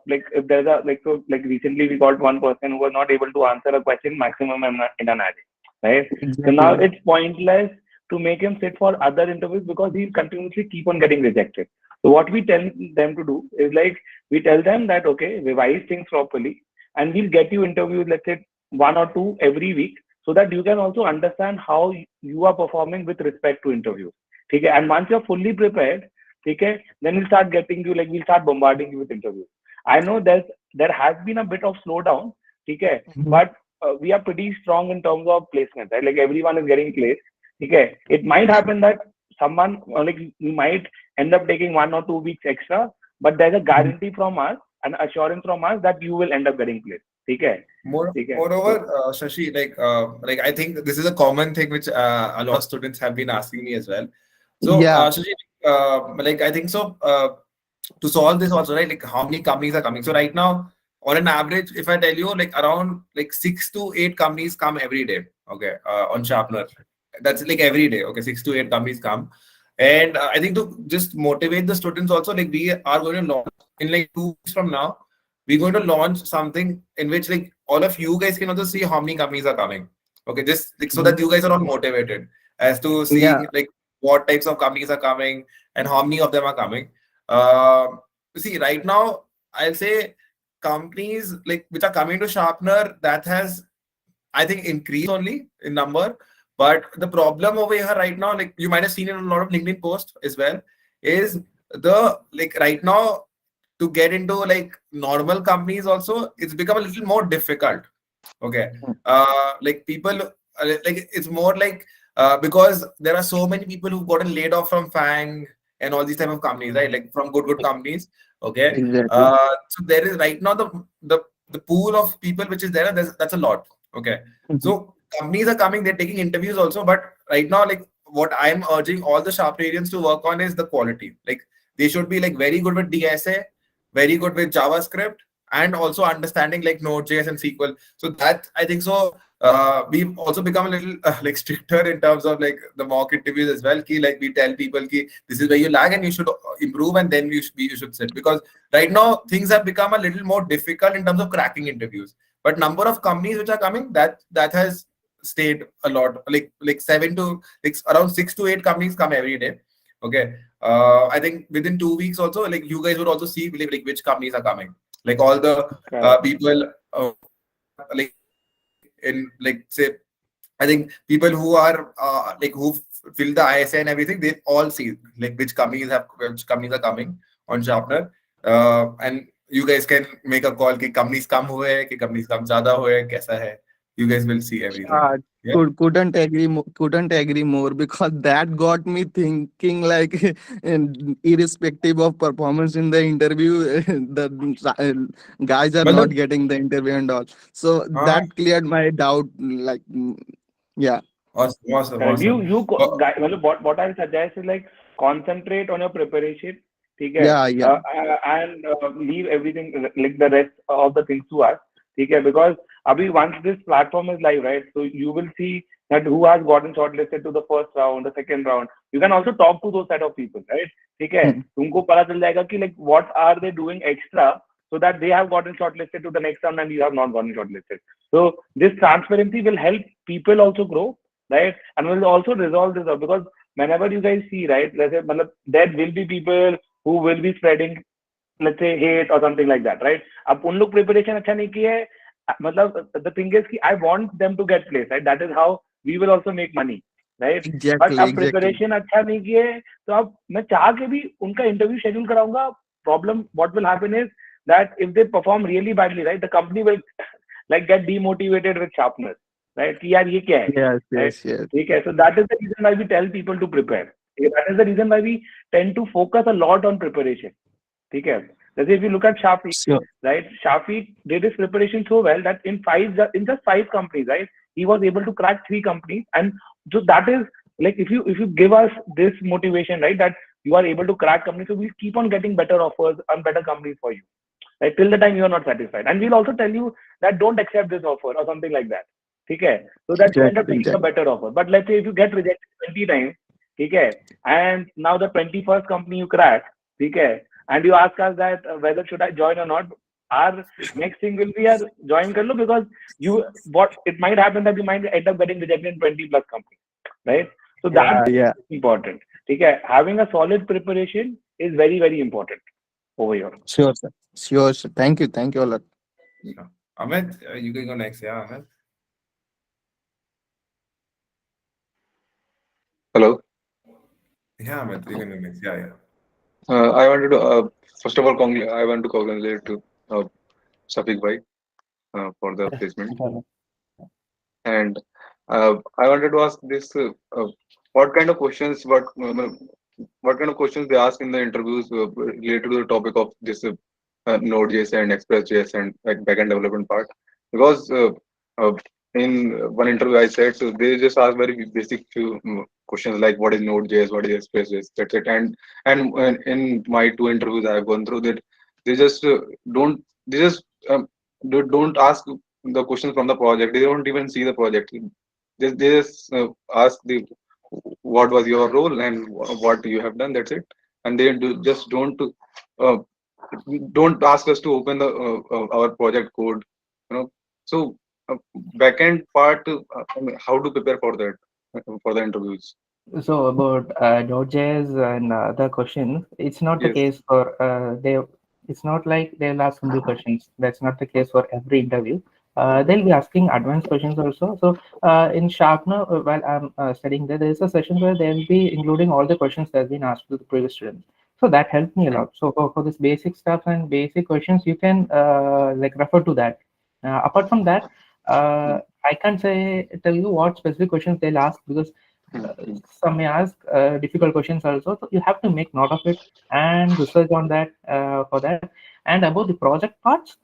if there's a like so like recently we got one person who was not able to answer a question maximum in an array, right? So now exactly. it's pointless to make him sit for other interviews because he'll continuously keep on getting rejected. So what we tell them to do is like we tell them that okay, revise things properly and we'll get you interviews, let's say one or two every week, so that you can also understand how you are performing with respect to interviews. Okay, and once you're fully prepared, okay, then we'll start getting you like we'll start bombarding you with interviews. I know there has been a bit of slowdown, okay, Mhm. but we are pretty strong in terms of placement, right? Like everyone is getting placed. Okay, it might happen that someone like we might end up taking 1 or 2 weeks extra, but there's a Mhm. guarantee from us, an assurance from us that you will end up getting placed. Okay, okay. So Moreover, Shashi, like I think this is a common thing which a lot of students have been asking me as well. So, Yeah. Shashi, like I think so. To solve this also, right? Like how many companies are coming? So right now, on an average, if I tell you, like around like 6 to 8 companies come every day. Okay, on Sharpener, that's like every day. Okay, 6 to 8 companies come, and I think to just motivate the students also, like we are going to launch in like 2 weeks from now. We're going to launch something in which like all of you guys can also see how many companies are coming. Okay, just like so Mhm. that you guys are all motivated as to Yeah. seeing like what types of companies are coming and how many of them are coming. Um, See, right now, I'll say companies like which are coming to Sharpener that has, I think, increased only in number. But the problem over here right now, like you might have seen in a lot of LinkedIn posts as well, is the like right now to get into like normal companies also, it's become a little more difficult. Okay. Like people, like it's more like because there are so many people who've gotten laid off from Fang and all these type of companies, right? Like from good companies. Okay. Exactly. So there is right now the pool of people which is there. That's a lot. Okay. Mhm. So companies are coming. They're taking interviews also. But right now, like what I'm urging all the Sharpenarians to work on is the quality. Like they should be like very good with DSA, very good with JavaScript, and also understanding like Node.js and SQL. So that I think so. We've also become a little like stricter in terms of like the mock interviews as well. Ki, like we tell people ki this is where you lag and you should improve and then you should sit, because right now things have become a little more difficult in terms of cracking interviews. But number of companies which are coming, that has stayed a lot. Like seven to like around 6 to 8 companies come every day. Okay. I think within 2 weeks also, like you guys would also see like which companies are coming. Like all the Correct. people like in like say I think people who are like who fill the ISA and everything, they all see like which companies are coming on Sharpener, and you guys can make a call कि companies कम हुए हैं कि companies कम ज़्यादा हुए हैं कैसा है. You guys will see everything. Uh, Yeah. couldn't agree more, because that got me thinking like, and irrespective of performance in the interview, guys are not मतलब getting the interview and all. So हाँ, that cleared my doubt. Like, yeah, awesome, awesome, Correct. awesome. मतलब what I suggest is like concentrate on your preparation, ठीक है, yeah, yeah, and leave everything like the rest of the things to us, ठीक है, because अभी once this platform is live, right, so you will see that who has gotten shortlisted to the first round, the second round. You can also talk to those set of people, right, ठीक है, Hmm. तुमको पता चल जाएगा कि like what are they doing extra so that they have gotten shortlisted to the next round and you have not gotten shortlisted. So this transparency will help people also grow, right? And we'll also resolve this out, because whenever you guys see, right, let's say, matlab, there will be people who will be spreading, let's say, hate or something like that, right? अब उन लोग preparation अच्छा नहीं किए, मतलब the thing is कि I want them to get placed, right? That is how we will also make money, right? But Exactly, अब exactly. preparation अच्छा नहीं किए, तो अब मैं चाह के भी उनका interview schedule कराऊंगा. Problem what will happen is that if they perform really badly, right, the company will like get demotivated with sharpness, right, कि यार ये क्या है, Yes, right, yes, yes. ठीक है. So that is the reason why we tell people to prepare. That is the reason why we tend to focus a lot on preparation, ठीक है. Let's say if you look at Shafeeq, Sure. right, Shafeeq did his preparation so well that in just 5 companies, right, he was able to crack 3 companies. And so that is like, if you give us this motivation, right, that you are able to crack companies, so we'll keep on getting better offers and better companies for you, right, till the time you are not satisfied. And we'll also tell you that don't accept this offer or something like that, okay, so that you end up Exactly, taking a exactly. better offer. But let's say if you get rejected 20 times, okay, and now the 21st company you crack, okay, and you ask us that whether should I join or not, our next thing will be a join kar lo, because you what it might happen that you might end up getting rejected in 20 plus companies, right? So Yeah, that's yeah. important, okay. Having a solid preparation is very, very important over here. Sure, sir. Sure, sir. Thank you a lot. Sure. Ahmed, you can go next. Yeah, Ahmed. Hello. Yeah, Ahmed, you can go next. Yeah, yeah. I wanted to first of all, I want to congratulate to Shafeeq bhai for the placement, and I wanted to ask this: what kind of questions, what kind of questions they ask in the interviews related to the topic of this Node.js and Express.js and like backend development part? Because uh, in one interview I said, so they just ask very basic few questions like what is Node.js, what is Express.js, that's it. And in my 2 interviews I have gone through that, they just don't they just don't ask the questions from the project. They don't even see the project. They just ask the what was your role and what you have done. That's it. And they just uh, don't ask us to open the our project code. You know. So backend part, I mean, how to prepare for that for the interviews? So about Node.js and other questions, it's not the Yes. case for they. It's not like they'll ask simple questions. That's not the case for every interview. They'll be asking advanced questions also. So in Sharpener, while I'm studying there is a session where they'll be including all the questions that's been asked to the previous students. So that helped me a lot. So for this basic stuff and basic questions, you can like refer to that. Apart from that, Mm. I can't say tell you what specific questions they'll ask because some may ask difficult questions also. So you have to make note of it and research on that for that. And about the project parts,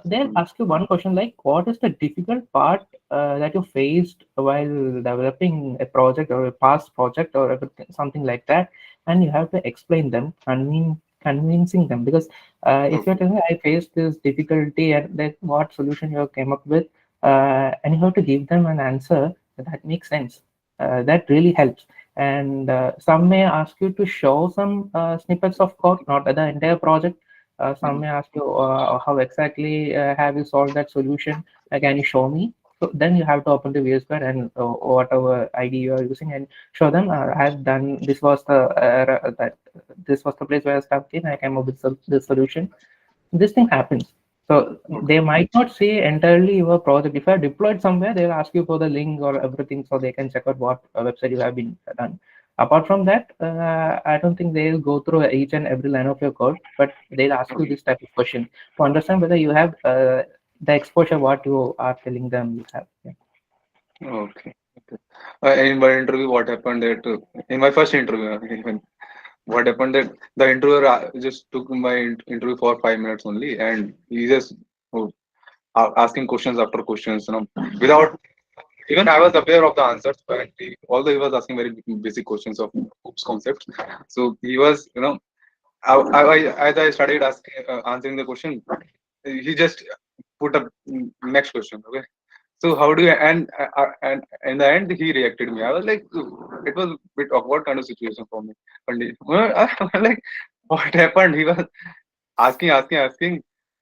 they'll ask you one question like, what is the difficult part that you faced while developing a project or a past project or something like that, and you have to explain them and convincing them, because if you're Okay. telling I faced this difficulty and that what solution you have came up with, and you have to give them an answer that makes sense. That really helps. And some may ask you to show some snippets of code, not the entire project. Some may ask you how exactly have you solved that solution. Can you show me? So then you have to open the VS Code and whatever ID you are using and show them. I've done this was the that this was the place where I stuck in. I came up with this solution. This thing happens. So Okay. they might not see entirely your project. If I deployed somewhere, they'll ask you for the link or everything so they can check out what website you have been done. Apart from that, I don't think they'll go through each and every line of your code, but they'll ask you Okay. this type of question to understand whether you have the exposure what you are telling them you have. Yeah. Okay. Okay. In my interview, what happened that in my first interview, even what happened that the interviewer just took my interview for 5 minutes only, and he just oh, asking questions after questions, without even I was aware of the answers, but although he was asking very basic questions of oops concepts, so he was, as I started asking, answering the question, he just put a next question. Okay, so how do you and in the end he reacted me. I was like, it was a bit awkward kind of situation for me. And I was like, what happened? He was asking,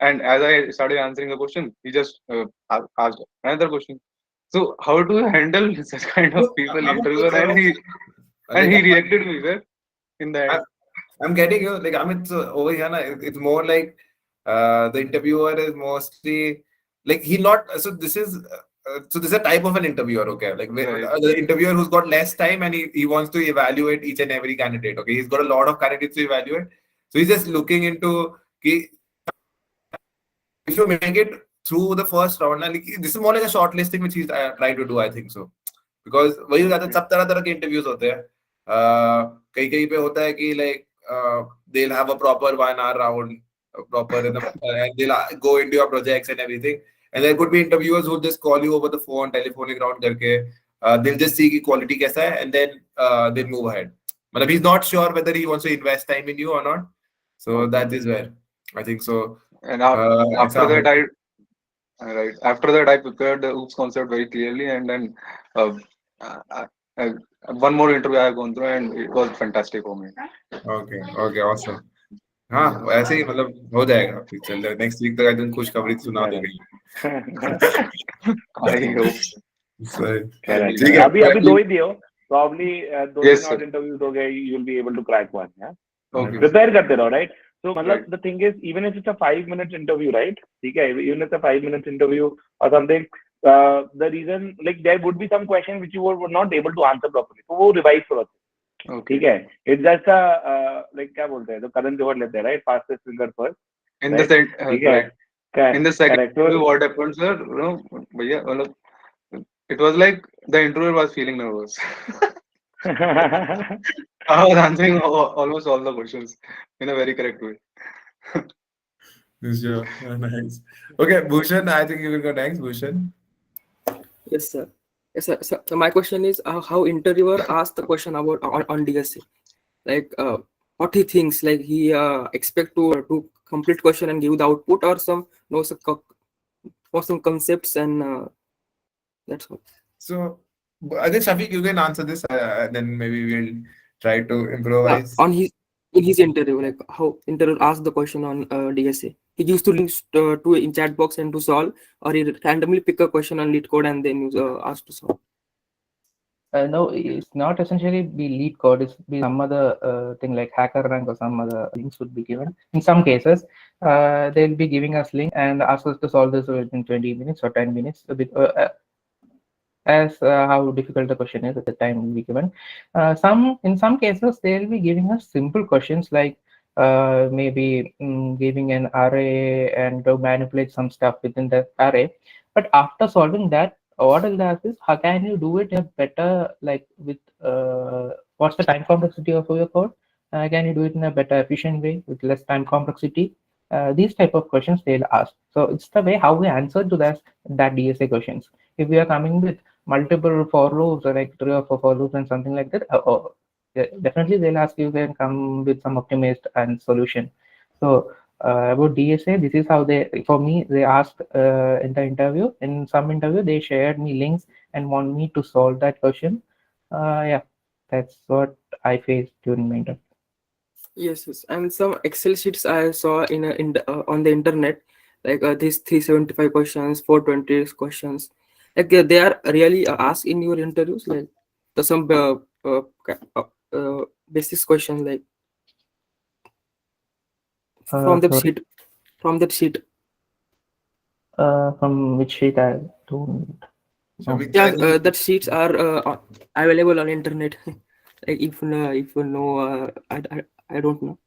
and as I started answering the question, he just asked another question. So how do you handle such kind of So, people I'm interviewer? And like, he reacted me well in the I, end. I'm getting you. Like, I mean, so over here, na, it's more like the interviewer is mostly like he not. So this is a type of an interviewer. Okay, like Right. the interviewer who's got less time and he wants to evaluate each and every candidate. Okay, he's got a lot of candidates to evaluate, so he's just looking into. If you make it through the first round, like, this is more like a short listing which he's trying to do, I think so. Because वही हो जाता है, Okay. सब तरह तरह के interviews होते हैं. कहीं कहीं पे होता है कि like they'll have a proper 1 hour round, proper and they'll go into your projects and everything. And there could be interviewers who just call you over the phone, telephonic round करके. They'll just see कि quality कैसा है and then they'll move ahead. मतलब he's not sure whether he wants to invest time in you or not. So Okay. that is where I think so. And ऐसा after that, हो. right after that I prepared the oops concept very clearly, and then uh, uh, uh, one more interview I have gone through, and it was fantastic for me. Okay okay awesome. हाँ ऐसे ही मतलब हो जाएगा फिर चल रहा next week तक I think खुशखबरी सुना Correct. दोगे. I hope so. सही. Correct. ठीक Correct. है अभी I अभी दो think. ही दियो. Probably दो तीन Yes, sir. और interviews हो गए, you'll be able to crack one. Yeah. Okay, sir. Prepare करते रहो, right? So Right. मतलब the thing is, even if it's a 5 minutes interview, right? ठीक है, even if it's a 5 minutes interview or something, the reason like there would be some questions which you were not able to answer properly, so वो revise करो. Okay. ठीक है, it's just a like क्या बोलते हैं, तो कदम जोड़ लेते हैं, right? Fastest finger first, In the right? ठीक है, right. In the second correct. interview, what happened, sir? भैया, it was like the interviewer was feeling nervous. So I was answering almost all the questions in a very correct way. Sure. Nice. Okay, Bhushan, I think you will go next. Bhushan. Yes, sir. Yes, sir. So my question is how interviewer asked the question about on DSC, like what he thinks, like he expect to complete question and give the output, or some no some or some concepts, and that's all. So I think Shafeeq, you can answer this, then maybe we'll try to Yeah, improvise. on his in his interview, like how interviewer asked the question on DSA. He used to links to in chat box and to solve, or he randomly pick a question on lead code and then use ask to solve. No, it's not essentially be lead code. It's be some other thing like hacker rank or some other links would be given. In some cases, they'll be giving us link and ask us to solve this within 20 minutes or 10 minutes. A bit, as how difficult the question is at the time will be given. In some cases they'll be giving us simple questions like maybe giving an array and to manipulate some stuff within the array. But after solving that, what will they ask is how can you do it in a better, like with what's the time complexity of your code? Can you do it in a better efficient way with less time complexity? These type of questions they'll ask. So it's the way how we answer to that DSA questions. If we are coming with multiple for loops or like 3 or 4 for loops and something like that, yeah, definitely they'll ask you can come with some optimized and solution. So about DSA, this is how they, for me, they asked in the interview. In some interview, they shared me links and want me to solve that question. Yeah, that's what I faced during my interview. Yes, yes, and some Excel sheets I saw on the internet, like these 375 questions, 420 questions, like they are really asked in your interviews, like the some basis questions, like from that Sorry, sheet, from that sheet. from which sheet I don't know. Shafeeq, Yeah, can you that sheets are available on internet. Like if you know, I don't know.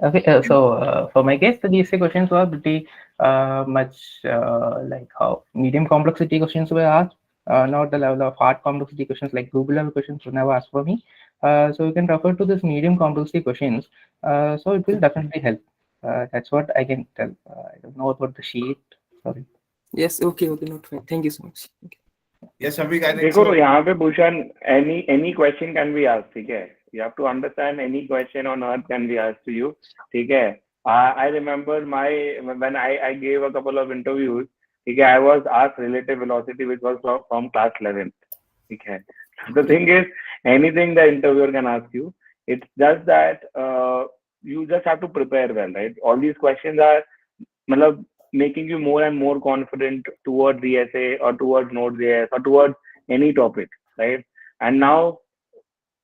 Okay, so for my case, the GSA questions were pretty much like how medium complexity questions were asked, not the level of hard complexity questions like Google level questions were never asked for me. So you can refer to this medium complexity questions. So it will definitely help. That's what I can tell. I don't know about the sheet. Sorry. Yes, okay, okay, not fine. Thank you so much. Okay. Yes, Shafeeq, I think देखो so. यहाँ पे Bhushan any question can be asked, ठीक है? You have to understand any question on earth can be asked to you, ठीक है? I remember when I gave a couple of interviews, ठीक है? I was asked relative velocity which was from class 11th, ठीक है? The thing is, anything the interviewer can ask you, it's just that you just have to prepare well, right? All these questions are मतलब making you more and more confident towards the essay or towards Node.js or towards any topic, right? And now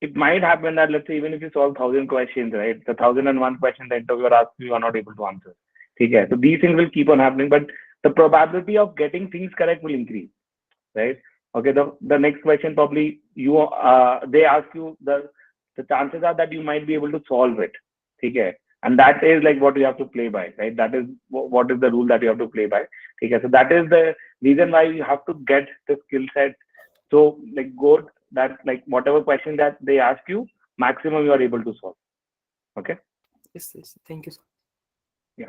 it might happen that let's say even if you solve 1,000 questions, right, the 1,001 question the interviewer asks you are not able to answer. Okay, so these things will keep on happening, but the probability of getting things correct will increase, right? Okay, the next question probably they ask you the chances are that you might be able to solve it. Okay, and that is like what you have to play by, right? That is what is the rule that you have to play by. Okay, so that is the reason why you have to get the skill set so like good that like whatever question that they ask you, maximum you are able to solve. Okay. Yes, yes. Thank you, sir. Yeah.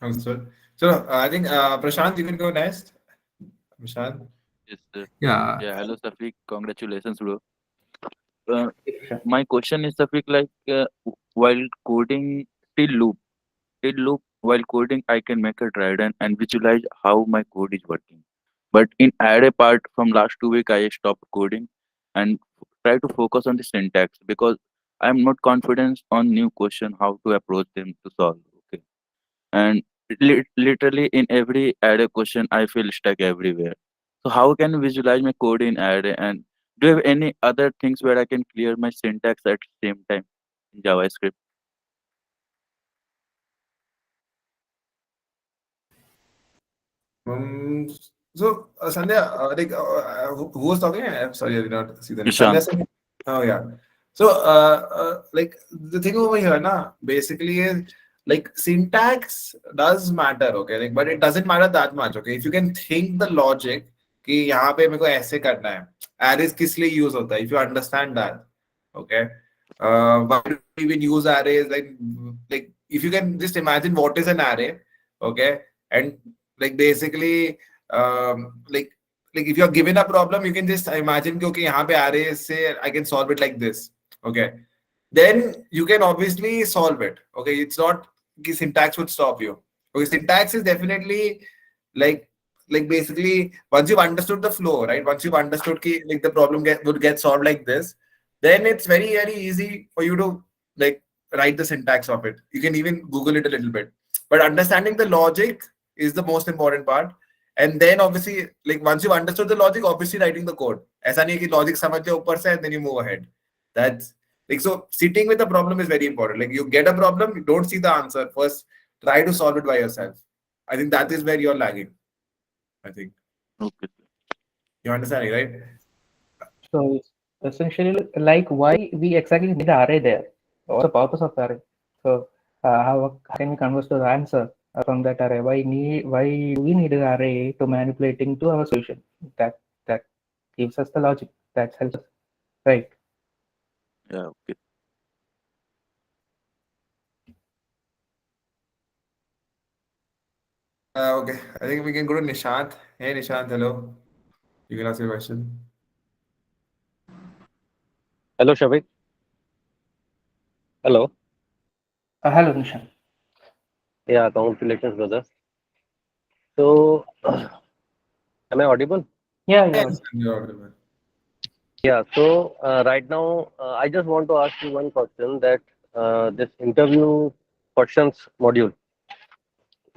Understood. So I think Prashant, you can go next. Prashant. Yes, sir. Yeah. Yeah, hello, Safiq. Congratulations, bro. My question is, Safiq, like while coding till loop, while coding, I can make a try and visualize how my code is working. But in array part, from last 2 weeks, I stopped coding and try to focus on the syntax because I'm not confident on new question how to approach them to solve. Okay, and literally in every array question, I feel stuck everywhere. So how can I visualize my code in array? And do you have any other things where I can clear my syntax at the same time in JavaScript? Um, so, Sandhya, who was talking? I'm sorry, I did not see the name. Sandhya Nishant. said, oh, yeah. So, like, the thing over here, na, basically is like syntax does matter, okay? Like, but it doesn't matter that much, okay? If you can think the logic कि यहाँ पे मेरे को ऐसे करना है, arrays किस लिए use होता है, if you understand that, okay? Why do we even use arrays? Like if you can just imagine what is an array, okay? And like basically like if you're given a problem you can just imagine कि okay यहाँ पे array से I can solve it like this, okay, then you can obviously solve it, okay. It's not कि syntax would stop you, okay. Syntax is definitely like basically once you've understood the flow, right, once you've understood कि like the problem would get solved like this, then it's very easy for you to like write the syntax of it. You can even Google it a little bit, but understanding the logic is the most important part. And then obviously like once you've understood the logic, obviously writing the code. ऐसा नहीं है कि logic समझ जाओ ऊपर से and then you move ahead. That's like, so sitting with the problem is very important. Like you get a problem, you don't see the answer first, try to solve it by yourself. I think that is where you're lagging. I think Okay. you're understanding, right? So it's essentially like why we exactly need array there. What's the purpose of array? So how can we converse to the answer from that array? Why do we need an array to manipulating to our solution? That gives us the logic. That helps us, right? Yeah, okay. Okay, I think we can go to Nishant. Hey, Nishant, hello. You can ask your question. Hello, Shafeeq. Hello. Hello, Nishan. Yeah, congratulations, brother. So, am I audible? Yeah, Yeah, yeah. Nishant, you're audible. Yeah. So, right now, I just want to ask you one question that this interview questions module,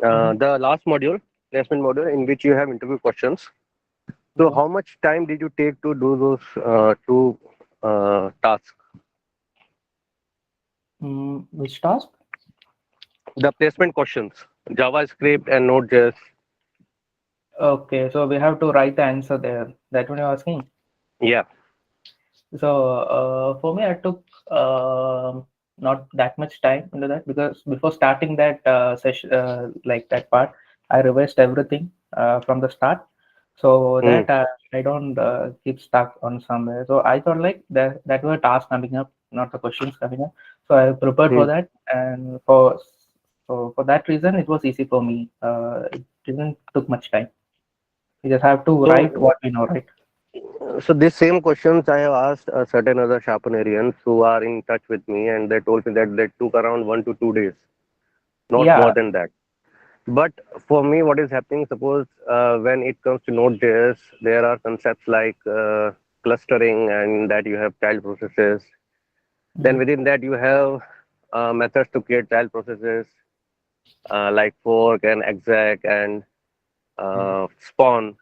Mhm. the last module, placement module, in which you have interview questions. So, Okay. how much time did you take to do those two tasks? Which task? The placement questions, JavaScript and Node.js. Okay, so we have to write the answer there. That what you're asking. Yeah. So for me, I took not that much time into that because before starting that session, like that part, I revised everything from the start, so Mm, that I don't keep stuck on somewhere. So I thought like that were tasks coming up, not the questions coming up. So I prepared for mm. that, and for that reason, it was easy for me. It didn't took much time. You just have to write So, what we know, right? So these same questions I have asked certain other Sharpenarians who are in touch with me, and they told me that they took around 1 to 2 days, not more Yeah. than that. But for me, what is happening? Suppose when it comes to Node.js, there are concepts like clustering, and that you have child processes. Then Mm, within that, you have methods to create child processes like fork and exec and Hmm. spawn.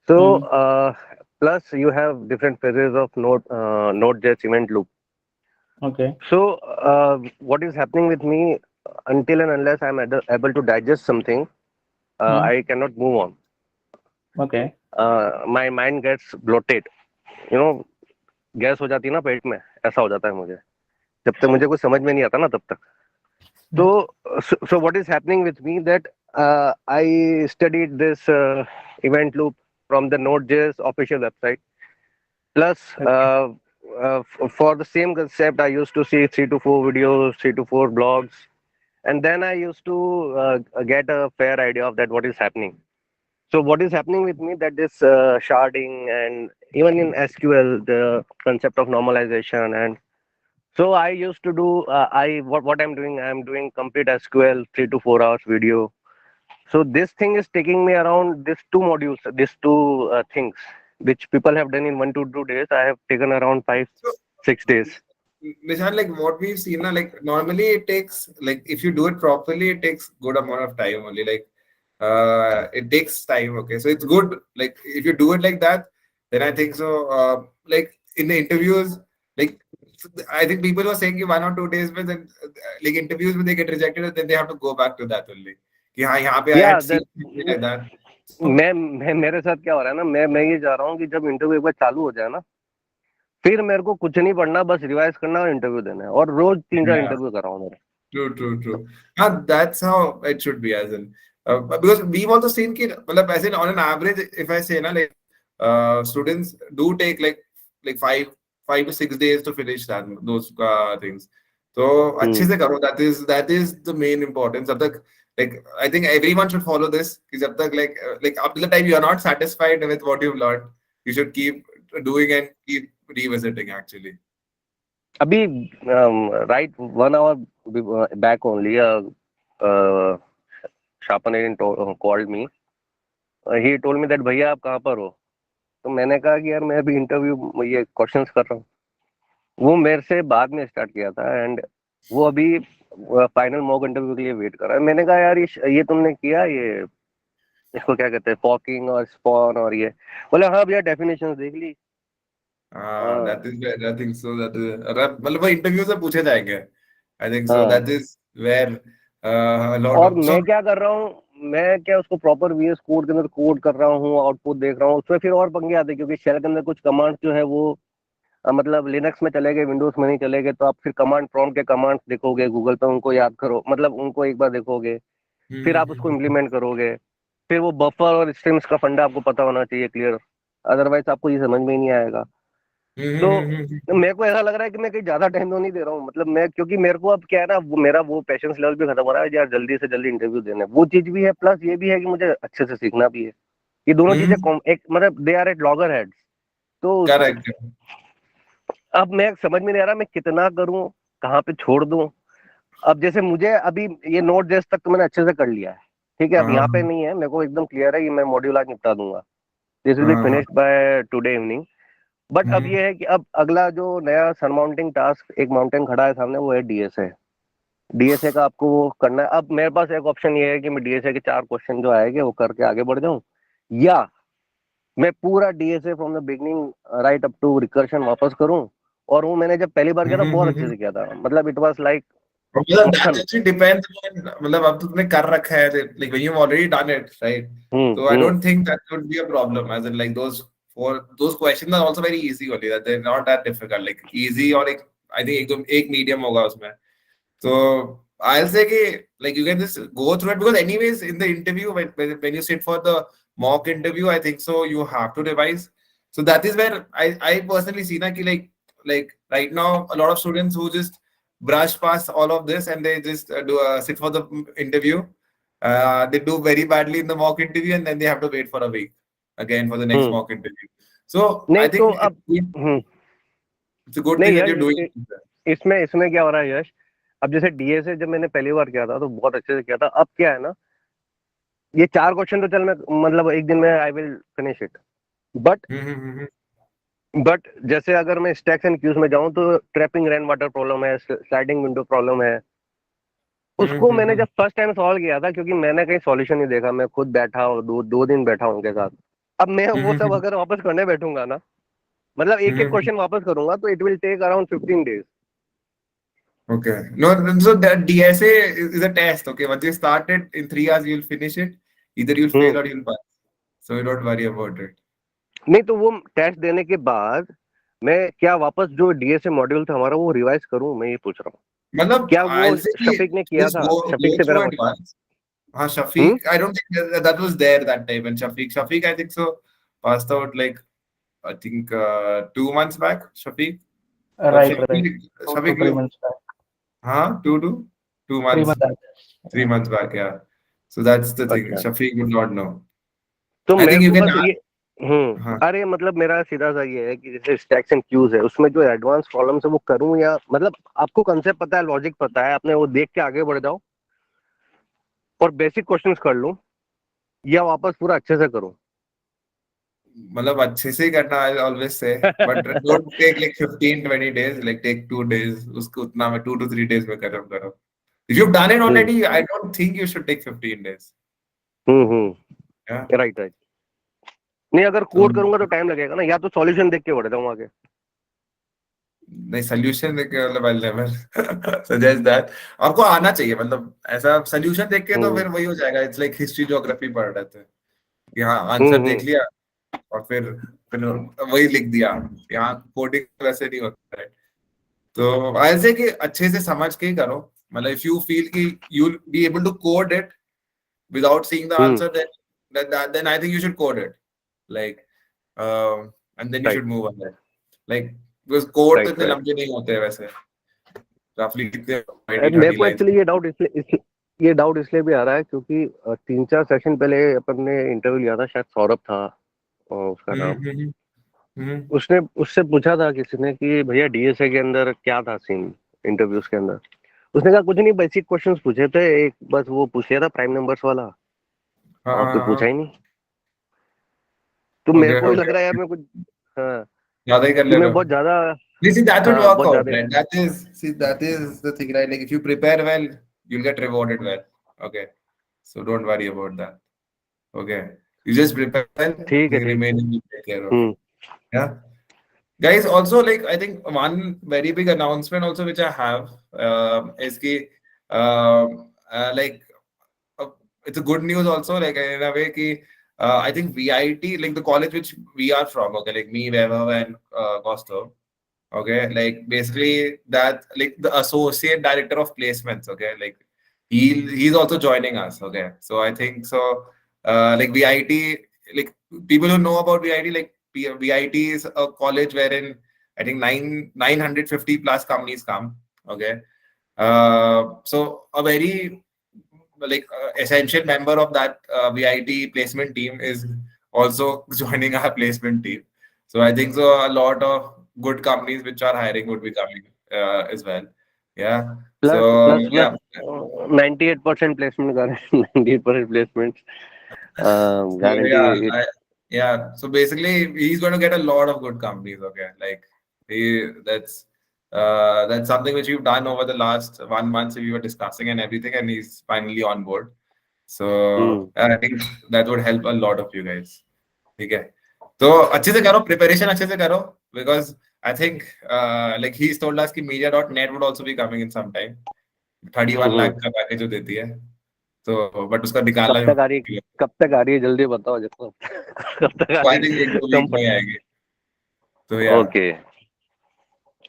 So mm, plus you have different phases of Node.js event loop. okay. So, what is happening with me until and unless I'm able to digest something, Mm, I cannot move on. okay. My mind gets bloated. You know, gas हो जाती है ना पेट में, ऐसा हो जाता है मुझे जब तक मुझे कुछ समझ में नहीं आता ना तब तक. So, Mm, so what is happening with me that I studied this event loop from the Node.js official website. Plus, okay. for the same concept, I used to see 3 to 4 videos, 3 to 4 blogs, and then I used to get a fair idea of that what is happening. So what is happening with me that this sharding and even in SQL the concept of normalization, and so I used to do I what I'm doing complete SQL 3 to 4 hours video. So this thing is taking me around these two modules, these two things which people have done in 1 to 2 days. I have taken around five So, 6 days. Nishan, like what we've seen now, like normally it takes, like if you do it properly, it takes good amount of time only. Like it takes time. Okay, so it's good. Like if you do it like that, then I think so. Like in the interviews, like I think people were saying 1 or 2 days, but then like interviews when they get rejected, then they have to go back to that only. कि हाँ यहाँ पे I Yeah, had that seen something like that. So मैं मेरे साथ क्या हो रहा है ना, मैं ये चाह रहा हूँ कि जब इंटरव्यू एक बार चालू हो जाए ना, फिर मेरे को कुछ नहीं पढ़ना, बस रिवाइज करना और इंटरव्यू देना है, और रोज 3 4 yeah. इंटरव्यू कर रहा हूँ मेरे. True, true, true. That's how it should be as in. Because we've also seen मतलब as in on an average, if I say na like students do take like 5 to 6 days to finish that those things. So अच्छे Hmm. से करो. That is the main importance. जब तक like I think everyone should follow this. कि जब तक like up to the time you are not satisfied with what you've learned, you should keep doing and keep revisiting actually. अभी right 1 hour back only uh, Sharpanarian called me. He told me that भैया आप कहाँ पर हो. तो मैंने कहा कि यार मैं अभी इंटरव्यू ये क्वेश्चंस कर रहा हूँ. वो मेरे से बाद में स्टार्ट किया था, एंड वो अभी फाइनल मॉक इंटरव्यू के लिए वेट कर रहा है. मैंने कहा यार ये तुमने किया, ये इसको क्या कहते हैं, फॉकिंग और स्पॉन और ये. बोले हाँ भैया डेफिनेशन देख ली. हाँ. That is where I think so that is मतलब वो इंटरव्यू से पूछे जाएंगे. I think so हाँ. that is where a lot और of so मैं क्या कर रहा हूँ, मैं क्या उसको प्रॉपर VS कोड के अंदर कोड कर रहा हूँ, आउटपुट देख रहा हूँ, उसमें फिर और पंगे आते हैं क्योंकि शेल के अंदर कुछ कमांड्स जो है वो मतलब लिनक्स में चले गए, विंडोज में नहीं चले गए, तो आप फिर कमांड प्रॉम्प्ट के कमांड्स देखोगे गूगल पे, उनको याद करो, मतलब उनको एक बार देखोगे, फिर आप उसको इम्प्लीमेंट करोगे। फिर वो बफर और स्ट्रिंग्स का फंडा आपको पता होना चाहिए क्लियर, अदरवाइज आपको ये समझ में ही नहीं आएगा। तो मेरे को ऐसा लग रहा है कि मैं कहीं ज्यादा टाइम तो नहीं दे रहा हूँ, मतलब मैं, क्योंकि मेरे को अब क्या है ना, मेरा वो पेशेंस लेवल भी खत्म हो रहा है यार, जल्दी से जल्दी इंटरव्यू देने, वो चीज भी है, प्लस ये भी है कि मुझे अच्छे से सीखना भी है। ये दोनों चीजें एक मतलब they are at loggerheads. तो करेक्ट। अब मैं समझ में नहीं आ रहा मैं कितना करूं, कहाँ पे छोड़ दूं। अब जैसे मुझे अभी ये नोट जेस तक तो मैंने अच्छे से कर लिया है, ठीक है, अब यहाँ पे नहीं है, मेरे को एकदम क्लियर है कि मैं मॉड्यूल आज निपटा दूंगा, this will be finished by today evening. But अब ये है कि अब अगला जो नया सरमाउंटिंग टास्क, एक माउंटेन खड़ा है सामने, वो है डीएसए। डीएसए का आपको वो करना है। अब मेरे पास एक ऑप्शन ये है कि मैं डीएसए के 4 क्वेश्चन जो आएंगे वो करके आगे बढ़ जाऊं, या मैं पूरा DSA from the beginning right up to recursion वापस करूं। और वो मैंने जब पहली बार किया था बहुत अच्छे से किया था, मतलब इट वाज लाइक मतलब that मक्खन। actually depends on, मतलब अब तुमने कर रखा है, like when you've already done it, right? So I hmm. don't think that would be a problem, as in like those questions are also very easy only, that they're not that difficult, like easy, और एक I think एक medium होगा उसमें। So I'll say कि like you can just go through it, because anyways in the interview, when you sit for the mock interview, I think so you have to revise. So that is where I personally see na ki like right now a lot of students who just brush past all of this and they just do sit for the interview. They do very badly in the mock interview and then they have to wait for a week again for the next hmm. mock interview. So I नहीं तो think अब हम्म। it's a good thing नहीं that Yash, you're doing. इसमें इसमें क्या हो रहा है यश, अब जैसे डीएसए जब मैंने पहली बार किया था तो बहुत अच्छे से किया था, अब क्या है ना, ये 4 क्वेश्चन तो चल मैं मतलब एक दिन में I will finish it. But जैसे अगर मैं स्टैक्स एंड क्यूज में जाऊं तो ट्रैपिंग रेन वाटर प्रॉब्लम है, स्लाइडिंग विंडो प्रॉब्लम है। उसको मैंने जब फर्स्ट टाइम सॉल्व किया था, क्योंकि मैंने कहीं सॉल्यूशन नहीं देखा, मैं खुद बैठा हूँ, दो दिन बैठा हूँ उनके साथ। अब मैं वो सब अगर वापस करने बैठूंगा ना, मतलब एक एक क्वेश्चन वापस करूंगा, तो it will take around 15 days। Okay. No, so that DSA is a test. Okay. Once you start it, in 3 hours, you'll finish it. Either you'll fail or you'll pass. So you don't worry about it. नहीं तो वो test देने के बाद मैं क्या वापस जो डीएसए मॉड्यूल था हमारा वो रिवाइज करूं, मैं ये पूछ रहा हूँ। मतलब क्या वो I'll say कि शफीक ने किया just था? go शफीक से मेरा through it once. हाँ, हम्म। Shafeeq, I don't think that was there that time. And Shafeeq, I think so, passed out like I think 2 months back. Shafeeq, or Right, right. Shafeeq, 2 to 3 Shafeeq, months back. huh? Two 3 months months, back. 3 months back. Yeah. So that's the thing. अच्छा, Shafeeq would not know. तो I मेरे think you को can बस ask. ये हाँ. अरे मतलब मेरा सीधा सा ये है कि जैसे स्टैक्स एंड क्यूज है, उसमें जो एडवांस प्रॉब्लम्स है वो करूं, या मतलब आपको कंसेप्ट पता है, लॉजिक पता है, आपने वो देख के आगे बढ़ जाओ और बेसिक क्वेश्चंस कर लूं, या वापस पूरा अच्छे से करूं? मतलब अच्छे से ही करना, I always say, but don't take like 15-20 days, like take 2 days, उसको उतना में 2 to 3 days में खत्म करो। If you done it hmm already, I don't think you should take 15 days। Hmm. Right right. नहीं अगर तो कोड करूंगा तो टाइम लगेगा ना, या तो सॉल्यूशन देख के बढ़ जाऊं आगे। नहीं, सोल्यूशन देख के मतलब आई नेवर सजेस्ट दैट। आपको आना चाहिए, मतलब ऐसा सोल्यूशन देख के तो हम्म फिर वही हो जाएगा, इट्स लाइक हिस्ट्री ज्योग्राफी पढ़ रहे थे कि हाँ आंसर देख हम्म। लिया और फिर वही लिख दिया। यहाँ कोडिंग वैसे नहीं होता है। तो ऐसे कि अच्छे से समझ के ही करो, मतलब इफ यू फील कि you will be able to code it without seeing the hmm. Answer, then I think you should code it, like and then you right should move on, like because code तो right इतने right. लंबे नहीं होते हैं वैसे, रफली कितने 20 मेरे 30 को लाइंस। एक्चुअली ये डाउट इसलिए भी आ रहा है क्योंकि 3-4 सेशन पहले अपन ने इंटरव्यू लिया था, शायद सौरभ था उसका हम्म नाम। हम्म हम्म उसने उससे पूछा था किसी ने कि भैया डीएसए के अंदर क्या था सीन इंटरव्यूज के अंदर। उसने कहा कुछ नहीं, बेसिक क्वेश्चंस पूछे थे, एक बस वो पूछ लिया था प्राइम नंबर्स वाला, हाँ और कोई हाँ पूछा हाँ। ही नहीं। तो मेरे ओके को भी लग ओके, रहा है यार मैं कुछ, हाँ, ज्यादा ही कर कि ले मैं लो। बहुत ज्यादा, You see, that would हाँ work बहुत out, ज्यादा। right? That is the thing, right? Like if you prepare well, you'll get rewarded well. Okay, so don't worry about that. Okay, you just prepare well, ठीक है the ठीक है। remaining you take care of. Hmm Yeah, guys. Also, like I think one very big announcement also which I have is ki, like it's a good news also, like in a way ki, I think VIT, like the college which we are from, okay, like me, Vaibhav, and Kaustav. Okay, like basically that, like the associate director of placements. Okay, like he's also joining us. Okay, so I think so. Like VIT, like people who know about VIT, like VIT is a college wherein I think 950 plus companies come. Okay, so a very like essential member of that VIT placement team is also joining our placement team. So I think so a lot of good companies which are hiring would be coming as well. Yeah. Plus, So plus, plus, yeah. 98% placement guarantee, 98% placements So yeah, guarantee. yeah. So basically, he's going to get a lot of good companies. Okay, like that's something which we've done over the last 1 month. So we were discussing and everything, and he's finally on board. Hmm. So I think that would help a lot of you guys. ठीक है तो अच्छे से करो preparation अच्छे से करो because I think like he's told us कि media.net would also be coming in some time 31 हम्म। लाख का पैकेज जो देती है तो बट उसका कब निकालना तक आ रही है, कब तक आ रही है, जल्दी बताओ जब कब तक आ तो आई रही थिंक एक है दो वीक में कंपनी। आएगी तो या ओके।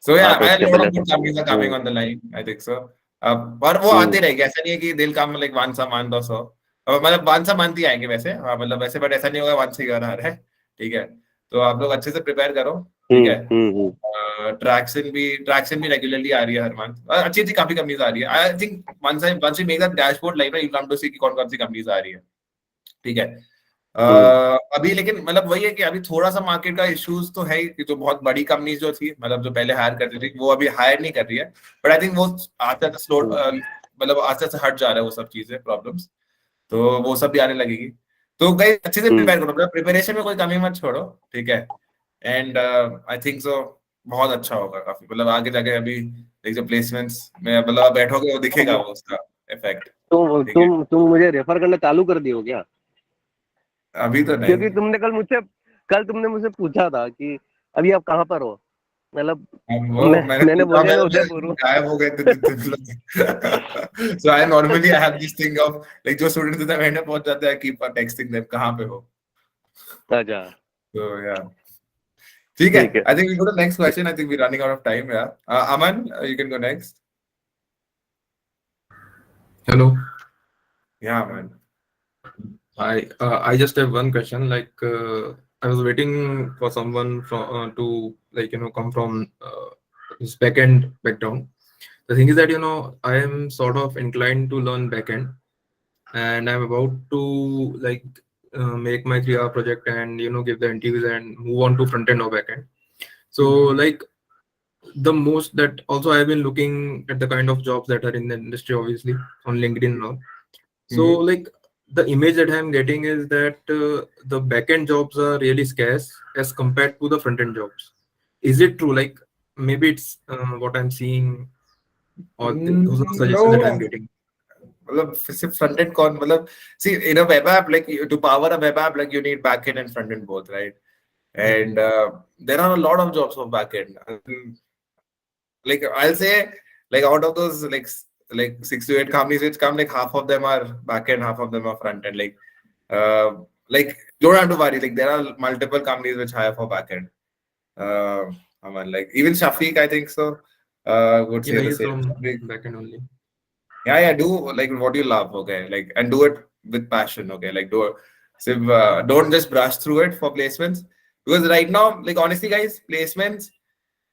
So हाँ yeah, तो a उसके lot पहले of good companies are coming on the line. I think so. और वो हम्म आते रहेंगे ऐसा नहीं है कि they'll come like once a month or so. मतलब once a month ही आएंगे वैसे हाँ मतलब वैसे बट ऐसा नहीं होगा once a year आ रहा है ठीक है तो आप लोग अच्छे से प्रिपेयर करो ठीक है हम्म। ट्रैक्सन भी रेगुलरली आ रही है हर मंथ अच्छी अच्छी काफी कंपनीज आ रही है I think once we make that dashboard live ना you come to see कि कौन कौन सी कंपनीज आ रही है ठीक है हम्म अभी लेकिन मतलब वही है कि अभी थोड़ा सा मार्केट का इश्यूज तो है ही कि जो बहुत बड़ी कंपनीज जो थी मतलब जो पहले हायर करती थी वो अभी हायर नहीं कर रही है बट आई थिंक वो आस्ते आस्ते स्लो हम्म मतलब आस्ते आस्ते हट जा रहा है वो सब चीजें प्रॉब्लम्स तो वो सब भी आने लगेगी तो कई अच्छे से हम्म। प्रिपेयर करो मतलब प्रिपरेशन में कोई कमी मत छोड़ो ठीक है एंड आई थिंक सो बहुत अच्छा होगा काफी मतलब आगे जाके अभी एक जो प्लेसमेंट्स में मतलब आप बैठोगे वो दिखेगा वो उसका इफेक्ट ठीक है तुम मुझे रेफर करना चालू कर दियो क्या? अभी तो नहीं क्योंकि तुमने मुझसे पूछा था कि अभी आप कहाँ पर हो, मतलब वो मैंने मैंने पूछा बोला मैं मैं उदयपुर हूँ। गायब हो गए थे so I normally I have this thing of like जो स्टूडेंट्स होते हैं मैंने पहुंच जाते हैं कीप टेक्सटिंग देम कहाँ पे हो अच्छा तो या ठीक है ठीक है। I think we go to next question I think we running out of time yeah Aman you can go next Hello. Yeah Aman I just have one question. I was waiting for someone from to come from this backend background. The thing is that I am sort of inclined to learn backend, and I'm about to make my 3 hour project and give the interviews and move on to front end or backend. So the most that also I've been looking at the kind of jobs that are in the industry, obviously on LinkedIn now. So the image that I'm getting is that the backend jobs are really scarce as compared to the front end jobs. Is it true? Like maybe it's what I'm seeing, or those are the suggestions that I'm no getting. मतलब सिर्फ front end कौन मतलब see in a web app like to power a web app like you need back end and front end both right and there are a lot of jobs for back end like I'll say like out of those like 6 to 8 companies which come like half of them are back end half of them are front end uh like don't have to worry like there are multiple companies which hire for back end uh I mean, like even Shafeeq I think so would say Yeah, the he's same from Shafeeq, backend only. yeah do like what you love okay like and do it with passion okay like do it so don't just brush through it for placements because right now like honestly guys placements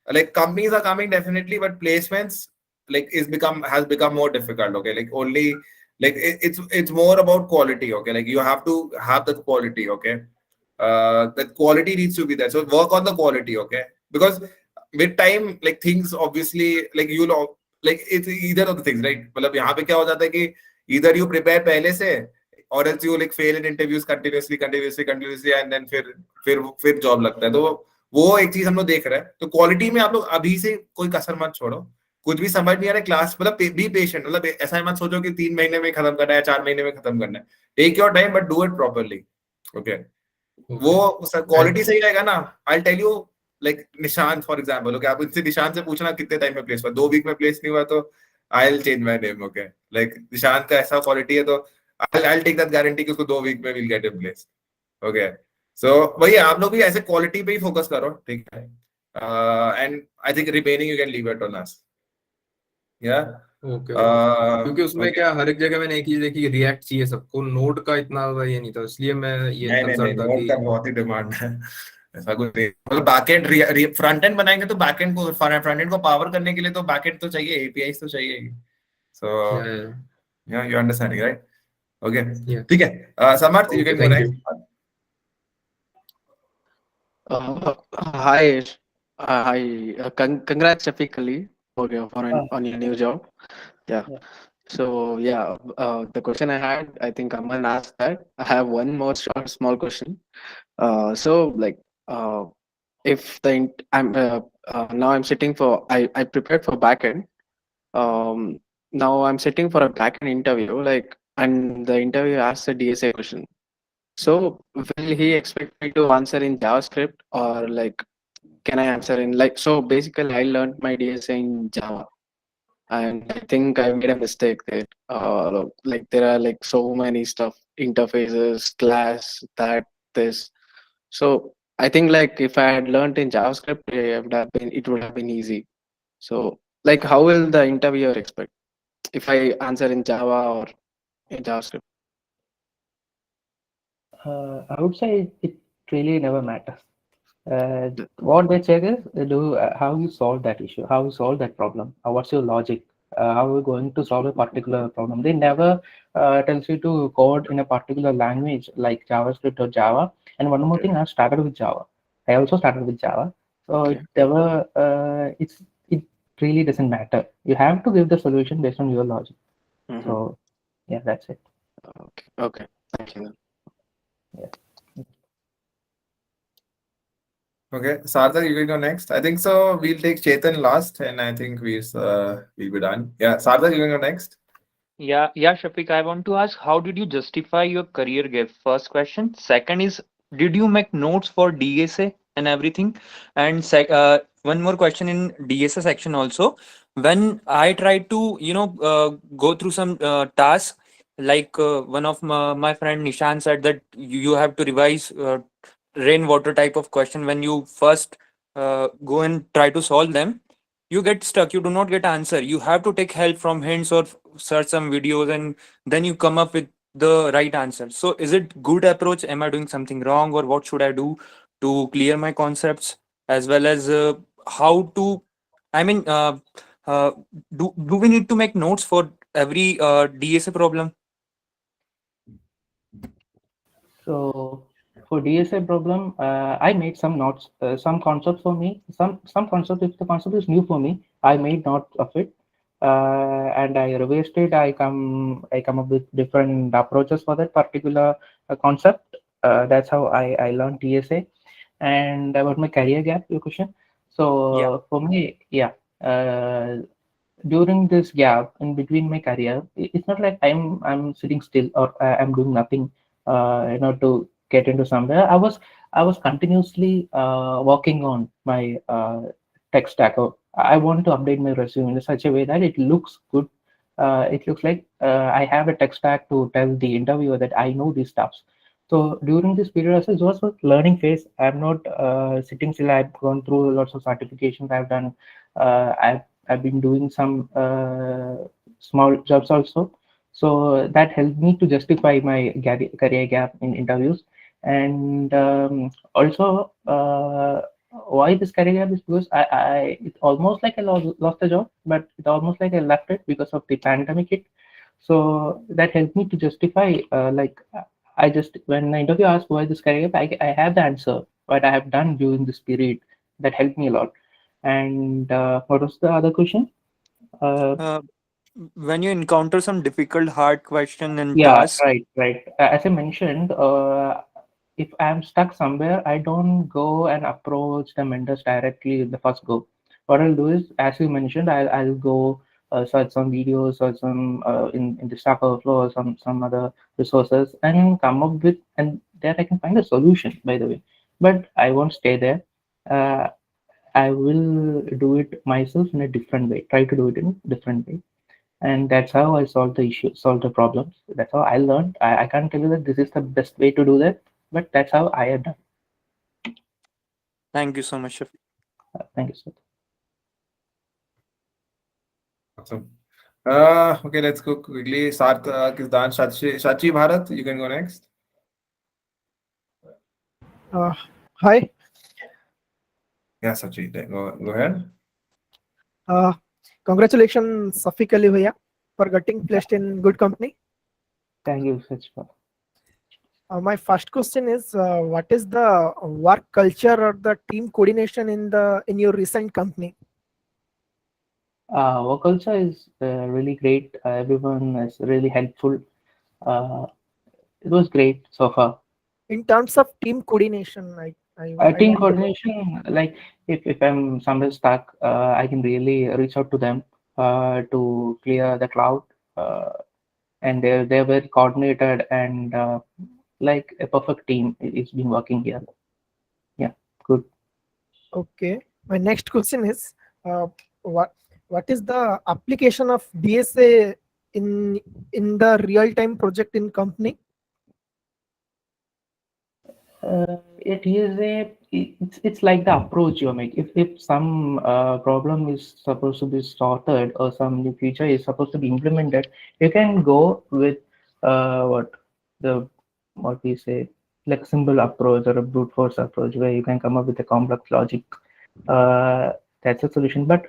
like companies are coming definitely but placements like has become more difficult okay like only like it's more about quality okay like you have to have that quality okay that quality needs to be there so work on the quality okay because with time like things obviously like like it's either of the things right मतलब यहाँ पे क्या हो जाता है कि either you prepare पहले से or else you like fail in interviews continuously and then फिर job लगता है तो वो एक चीज हम लोग देख रहे हैं तो क्वालिटी में आप लोग अभी से कोई कसर मत छोड़ो कुछ भी समझ नहीं आ रहा क्लास मतलब बी पेशेंट मतलब ऐसा मत सोचो कि 3 महीने में खत्म करना है 4 महीने में खत्म करना है take your time but do it properly okay वो Okay. क्वालिटी And सही रहेगा ना I tell you like Nishant for example okay आप इनसे निशांत से पूछना कितने टाइम में प्लेस हुआ 2 वीक में प्लेस नहीं हुआ तो I will change my name okay like Nishant का ऐसा क्वालिटी है तो आई टेक दैट गारंटी कि उसको 2 वीक में will get in place okay so वही आप लोग भी ऐसे क्वालिटी पे ही फोकस करो ठीक है And I think remaining you can leave it on us. Yeah. Okay क्योंकि उसमें Okay. क्या हर एक जगह मैंने एक चीज देखी, रिएक्ट चाहिए सबको, नोट का इतना ज्यादा ये नहीं था, इसलिए मैं ये नहीं, कंसर्न था नोट कि का बहुत ही डिमांड है। ऐसा कुछ नहीं, मतलब बैकएंड फ्रंट एंड बनाएंगे तो बैकएंड को, फ्रंट एंड को पावर करने के लिए तो बैकएंड तो चाहिए, एपीआई तो चाहिए। सो या या you understanding right? Okay, yeah ठीक है। Samarth, you okay can go thank you. Next. Hi, hi. Congrats, Shafeeq Ali, for on your new job. Yeah. Yeah. So yeah, the question I had, I think Aman asked that. I have one more short, small question. So like, uh, if the now I'm sitting for I prepared for backend. Um, Now I'm sitting for a backend interview. Like, and the interview asks a DSA question. So will he expect me to answer in JavaScript, or like can I answer in like, so basically I learned my DSA in Java, and I think I made a mistake there. Like there are like so many stuff, interfaces, class, that, this. So I think like if I had learned in JavaScript, it would have been easy. So like how will the interviewer expect if I answer in Java or in JavaScript? I would say it really never matters. What they check is how you solve that issue, how you solve that problem, what's your logic, how are you going to solve a particular problem. They never tells you to code in a particular language like JavaScript or Java. And one more Okay. thing, I started with Java. I also started with Java, so Okay. it really doesn't matter. You have to give the solution based on your logic. Mm-hmm. So yeah, that's it. Okay. Okay. Thank you. Yeah. Okay, Sarthak, you can go next. I think so. We'll take Chetan last, and I think we'll be done. Yeah, Sarthak, you can go next. Yeah, Shafiq, I want to ask, how did you justify your career gap? First question. Second is, did you make notes for DSA and everything? And one more question in DSA section also. When I tried to, go through some tasks, like one of my friend Nishan said that you have to revise rainwater type of question when you first go and try to solve them, you get stuck, you do not get answer, you have to take help from hints or search some videos, and then you come up with the right answer. So is it good approach? Am I doing something wrong, or what should I do to clear my concepts, as well as how to, I mean, uh, do we need to make notes for every DSA problem? So for DSA problem, I made some notes, some concepts for me, some concept. If the concept is new for me, I made notes of it, and I revised it. I come up with different approaches for that particular concept. That's how I learned DSA. And about my career gap, your question. Yeah. So for me, yeah. During this gap in between my career, it's not like I'm sitting still or I'm doing nothing, to get into somewhere. I was continuously working on my tech stack. I want to update my resume in such a way that it looks good. It looks like I have a tech stack to tell the interviewer that I know these stuffs. So during this period, also, it was a learning phase. I'm not sitting still. I've gone through lots of certifications. I've done. I've been doing some small jobs also. So that helped me to justify my career gap in interviews. And also, why this career gap is because it's almost like I lost the job, but it's almost like I left it because of the pandemic hit. So that helped me to justify, I just, when the interview asked why this career gap, I have the answer, what I have done during this period. That helped me a lot. And what was the other question? uh, when you encounter some difficult hard question and Yeah, task. right. As I mentioned, if I'm stuck somewhere, I don't go and approach the mentors directly in the first go. What I'll do is, as you mentioned, I'll go search some videos, search some in the Stack Overflow or some other resources, and come up with, and there I can find a solution. By the way, but I won't stay there. Uh, I will do it myself in a different way. Try to do it in a different way, and that's how I solve the issue, solve the problems. That's how I learned. I can't tell you that this is the best way to do that, but that's how I have done. Thank you so much, Shafiq. Thank you, sir. Awesome. Okay, let's go quickly. Sarthak is done. Shachi Bharat, you can go next. Uh, Hi. Yeah, Sachi, go ahead. Uh, Congratulations, Safiq Ali Bhaiya, for getting placed in good company. Thank you, Sachma. My first question is, what is the work culture or the team coordination in your recent company? Work culture is really great. Everyone is really helpful. Uh, it was great so far. In terms of team coordination, I Team want to know. coordination, like if I'm somewhere stuck, I can really reach out to them to clear the cloud. Uh, and they're very coordinated and like a perfect team. It's been working here. Yeah, good. Okay. My next question is, uh, what what is the application of DSA in the real time project in company? It is it's like the approach you make. If some problem is supposed to be sorted or some new feature is supposed to be implemented, you can go with what the what we say, like simple approach or a brute force approach where you can come up with a complex logic. That's a solution. But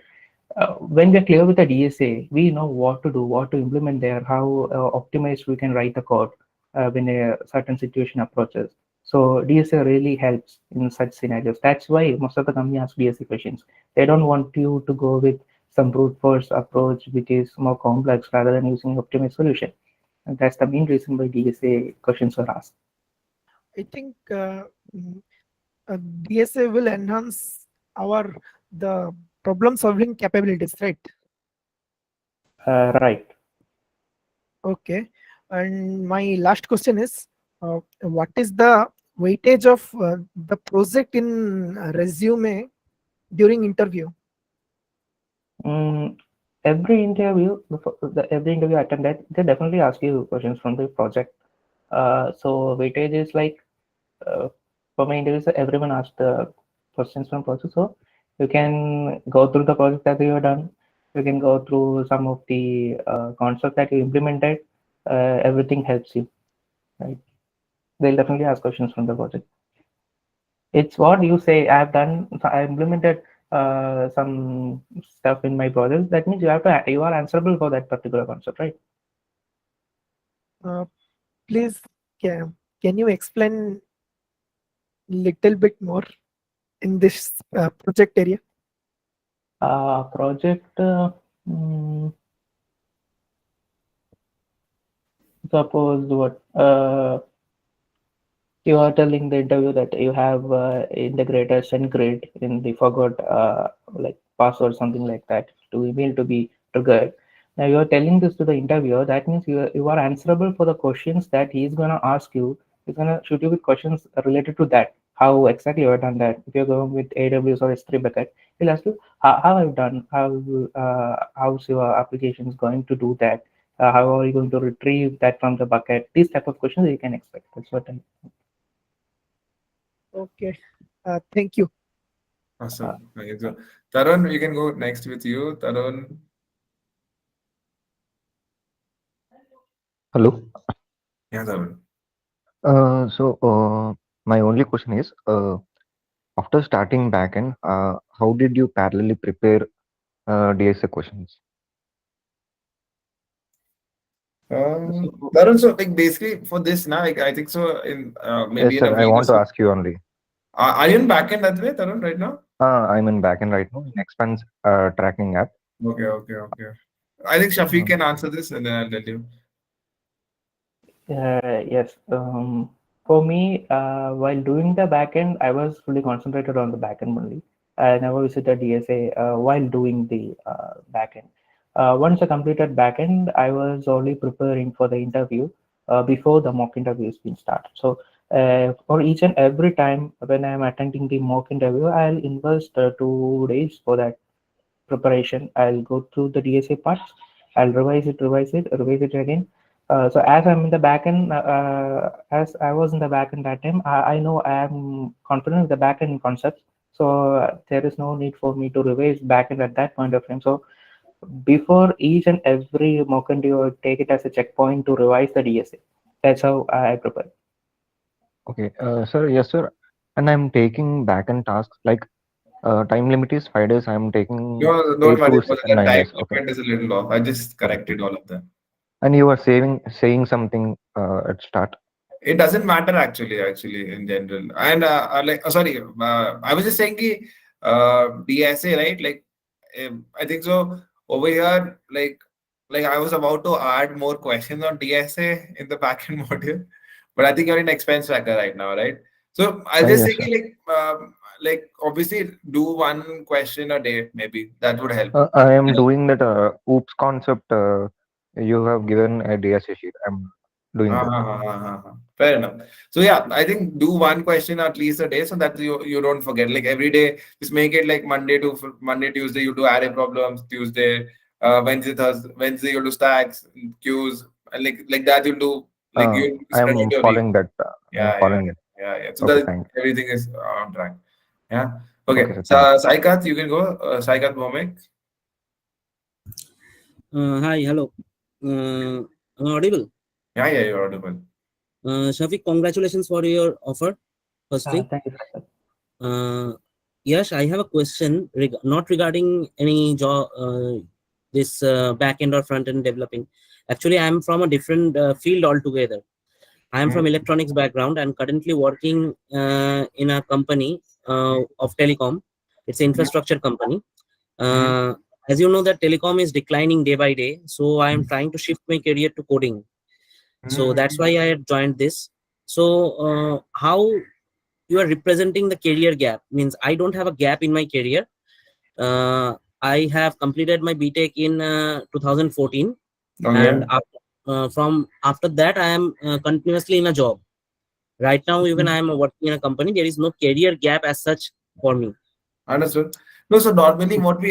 when we're clear with the DSA, we know what to do, what to implement there, how optimized we can write the code when a certain situation approaches. So DSA really helps in such scenarios. That's why most of the company ask DSA questions. They don't want you to go with some brute force approach, which is more complex rather than using optimized solution. And that's the main reason why DSA questions are asked. I think mm, DSA will enhance our the problem solving capabilities, right? Right. Okay. And my last question is, what is the weightage of the project in resume during interview? Mm, every interview attended, they definitely ask you questions from the project. So weightage is like uh, for my interviews, everyone asks the questions from project. So you can go through the project that you have done. You can go through some of the concepts that you implemented. Everything helps you, right? They'll definitely ask questions from the project. It's what you say. I've done. I implemented some stuff in my project. That means you are answerable for that particular concept, right? Uh, Please, can you explain little bit more in this project area? Project. Mm, suppose what you are telling the interview that you have integrated SendGrid in the forgot like password something like that to email to be triggered. Now you are telling this to the interviewer. That means you are answerable for the questions that he is gonna ask you. He's gonna shoot you with questions related to that. How exactly you have done that? If you're going with AWS or S3 bucket, he'll ask you how I've done, how's your application is going to do that. How are you going to retrieve that from the bucket? These type of questions you can expect. That's what I. Okay. Thank you. Awesome. Okay, so Tarun, we can go next with you. Tarun. Hello. Yeah, Tarun. My only question is, after starting backend, how did you parallelly prepare DSA questions? So, Tarun, so like basically for this now, like, I think so in Yes, maybe in a sir. I week or want to so. ask you only. Are you in backend that way, Tarun, right now? I'm in backend right now in expense tracking app. Okay. I think Shafeeq Uh, can answer this and then I'll tell you. yes. For me, while doing the backend, I was fully concentrated on the backend only. I never visited DSA while doing the backend. Once I completed backend, I was only preparing for the interview before the mock interview has been started. So, for each and every time when I'm attending the mock interview, I'll invest 2 days for that preparation. I'll go through the DSA parts. I'll revise it again. So as I'm in the backend, as I was in the backend that time, I know I am confident with the backend concepts. So there is no need for me to revise backend at that point of time. So before each and every mock interview, I take it as a checkpoint to revise the DSA. That's how I prepare. Okay, sir, yes, sir. And I'm taking backend tasks like time limit is 5 days. I'm taking No, don't eight worry to about that. 9 Time days. Okay, limit is a little off. I just corrected all of them. and you were saying something at start. It doesn't matter actually in general. And like, sorry, I was just saying the DSA, right? Like, I think so over here, like I was about to add more questions on DSA in the backend module, but I think you're in expense tracker right now, right? So I'll just Yes, say sir. like obviously do one question a day, maybe that would help. I am doing that OOPS concept. You have given a DSA sheet. I'm doing that. Fair enough. So yeah, I think do one question at least a day so that you don't forget. Like every day, just make it like Monday, Tuesday you do array problems, Tuesday, Wednesday, Thursday, Wednesday you do stacks, queues, and like that you'll do like you I spread out am your week. following that. I am Yeah, yeah, following it. yeah. So Okay, that thank you. everything is on track. Yeah. Okay, Okay. sir. So Thank you. Saikat, you can go. Saikat Bhomik. Hi, hello. Am I audible? Yeah, you're audible. Shafiq, congratulations for your offer, firstly. Thank you, sir. Yes, I have a question, not regarding any job, this back end or front end developing. Actually, I am from a different field altogether. I am from electronics background and currently working in a company of telecom. It's an infrastructure company. As you know, that telecom is declining day by day. So I am trying to shift my career to coding. So that's why I had joined this. So how you are representing the career gap? Means I don't have a gap in my career. I have completed my BTech in 2014, and Okay. from after that I am continuously in a job. Right now, even I am working in a company. There is no career gap as such for me. Understood. No, so normally what we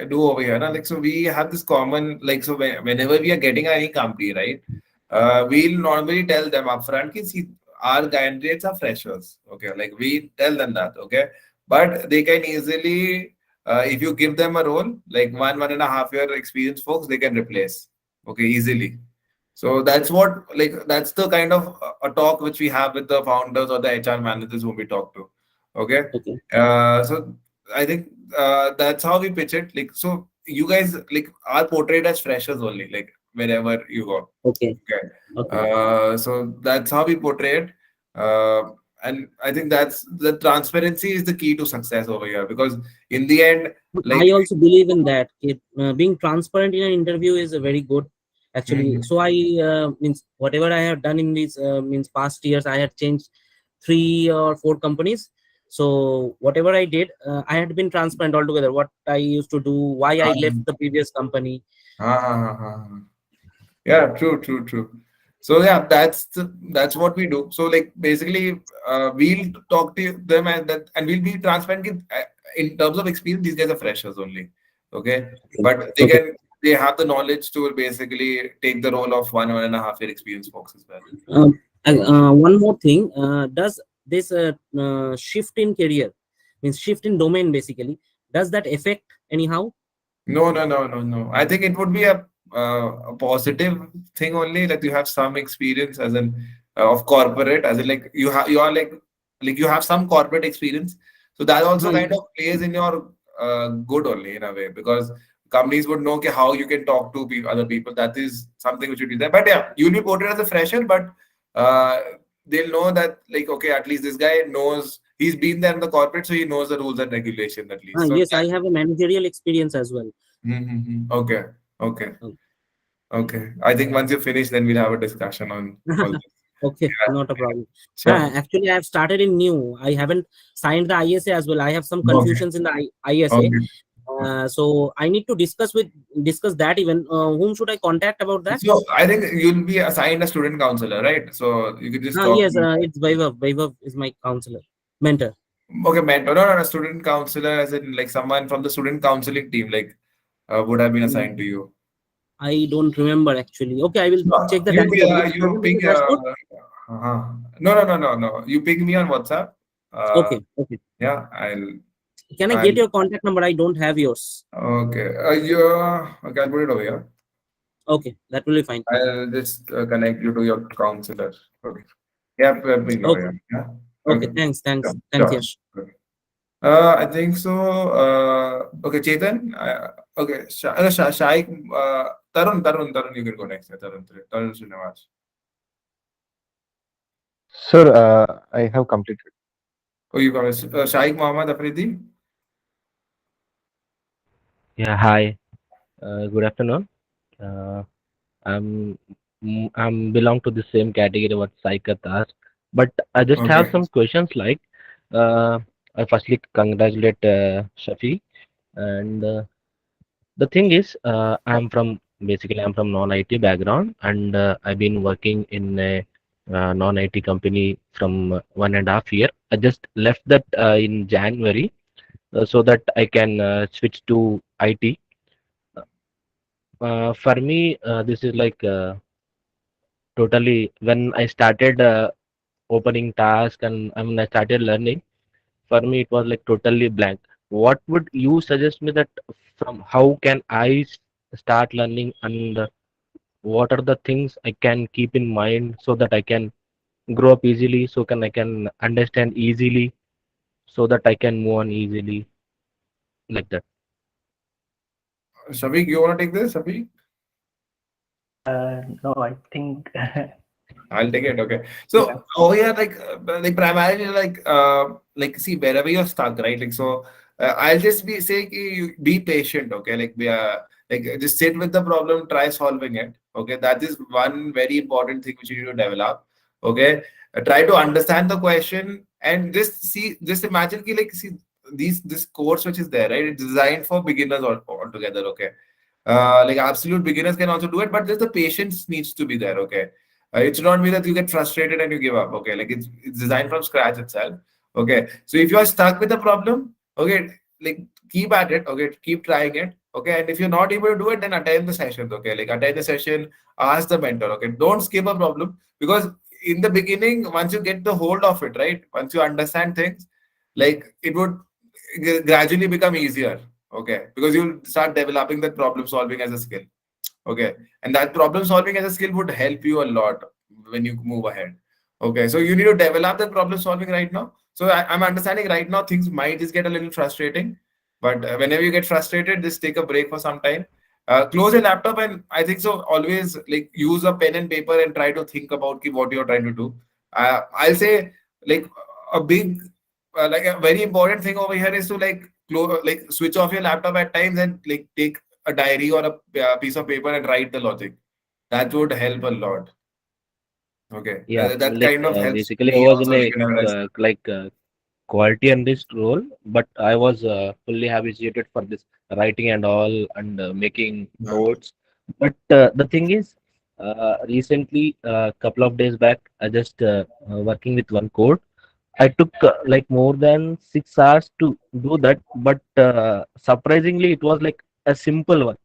do over here, na, like so we have this common like so whenever we are getting any company, right? We'll normally tell them upfront, ki, see, our candidates are freshers. Okay, like we tell them that. Okay, but they can easily, if you give them a role, like 1.5 year experience, folks, they can replace. Okay, easily. So that's what like that's the kind of a talk which we have with the founders or the HR managers whom we talk to. Okay. Okay. So I think that's how we pitch it. Like, so you guys like are portrayed as freshers only, like wherever you go. Okay. Okay. Okay. So that's how we portray it. And I think that's the transparency is the key to success over here because in the end, like, I also believe in that. Being transparent in an interview is a very good, actually. Mhm. So I means whatever I have done in these means past years, I had changed 3 or 4 companies. So whatever I did, I had been transparent altogether. What I used to do, why I left the previous company. Yeah, true. So yeah, that's what we do. So like basically, we'll talk to them and that, and we'll be transparent in terms of experience. These guys are freshers only, okay? But Okay. they have the knowledge to basically take the role of 1.5 year experience folks as well. One more thing, does this shift in career, means shift in domain basically, does that affect anyhow? No. I think it would be a positive thing only that you have some experience as an of corporate, as in like you are like you have some corporate experience. So that also kind of plays in your good only in a way because companies would know okay, how you can talk to other people. That is something which would be there. But yeah, you'll be portrayed as a fresher, but uh, they'll know that like okay, at least this guy knows he's been there in the corporate, so he knows the rules and regulations at least. So Yes, I have a managerial experience as well. Okay. I think once you finish, then we'll have a discussion on all this. Okay, Yeah, not a problem. sure. Actually, I have started in new. I haven't signed the ISA as well. I have some Okay. confusions in the ISA. Okay. So I need to discuss that even. Whom should I contact about that? So I think you'll be assigned a student counselor, right? So you could just talk Yes, to it's Vaibhav. Vaibhav is my counselor, mentor. okay, mentor, no, student counselor, as in like someone from the student counseling team, like would have been assigned to you. I don't remember actually. Okay, I will No, check the dashboard. Is it you present in ping. the dashboard? No. You ping me on WhatsApp. Okay. Yeah, I'll. Can I I'll get your contact number? I don't have yours. okay. Yeah, okay, I'll put it over here. Okay, that will be fine. I'll just connect you to your counselor. Okay. Yeah, bring over Okay, here. Yeah. okay. Okay. Thanks, thanks, Sure. thanks, Sure. Yash. Okay. I think so. Okay, Chetan. Okay, Shaik. Tarun. You can go next. Tarun Srinivas. Sir, I have completed. Oh, you got it. Shaik Mohammed Afridi. Yeah, hi. Good afternoon. Uh, I'm belong to the same category what Saikat asked, but I just have Okay. some questions like, I firstly congratulate Shafi, and the thing is, I'm from non-IT background, and I've been working in a non-IT company from 1.5 year. I just left that in January, so that I can switch to IT. For me, this is like totally when I started opening task and I mean I started learning. For me, it was like totally blank. What would you suggest me that from how can I start learning and what are the things I can keep in mind so that I can grow up easily, so can I can understand easily, so that I can move on easily like that. Shafiq, you want to take this, Shafiq? No, I think I'll take it. Okay. yeah. So over here, like primarily, like see wherever you're stuck, right? Like so, I'll just be say ki you be patient. Okay. Like just sit with the problem, try solving it. Okay. That is one very important thing which you need to develop. Okay. Try to understand the question and just see, just imagine ki like see this course which is there, right? It's designed for beginners altogether. Okay. Like absolute beginners can also do it, but just the patience needs to be there. Okay. It should not be that you get frustrated and you give up. Okay, like it's designed from scratch itself. Okay, so if you are stuck with a problem, okay, like keep at it. Okay, keep trying it. Okay, and if you're not able to do it, then attend the sessions. Okay, like attend the session, ask the mentor. Okay, don't skip a problem because in the beginning, once you get the hold of it, right, once you understand things, like it would gradually become easier. Okay, because you'll start developing that problem solving as a skill. Okay, and that problem solving as a skill would help you a lot when you move ahead. Okay, so you need to develop that problem solving right now. So I'm understanding right now things might just get a little frustrating, but whenever you get frustrated, just take a break for some time. Close your laptop, and I think so. Always like use a pen and paper and try to think about what you're trying to do. I'll say like a big, like a very important thing over here is to like switch off your laptop at times and like take a diary or a piece of paper and write the logic. That would help a lot. Okay, Yeah, that like kind of helps basically I me was in also. a Like whenever I quality analyst role, but I was fully habituated for this writing and all and making notes. But the thing is, recently, a couple of days back, I just working with one code. I took like more than 6 hours to do that, but surprisingly, it was like a simple one.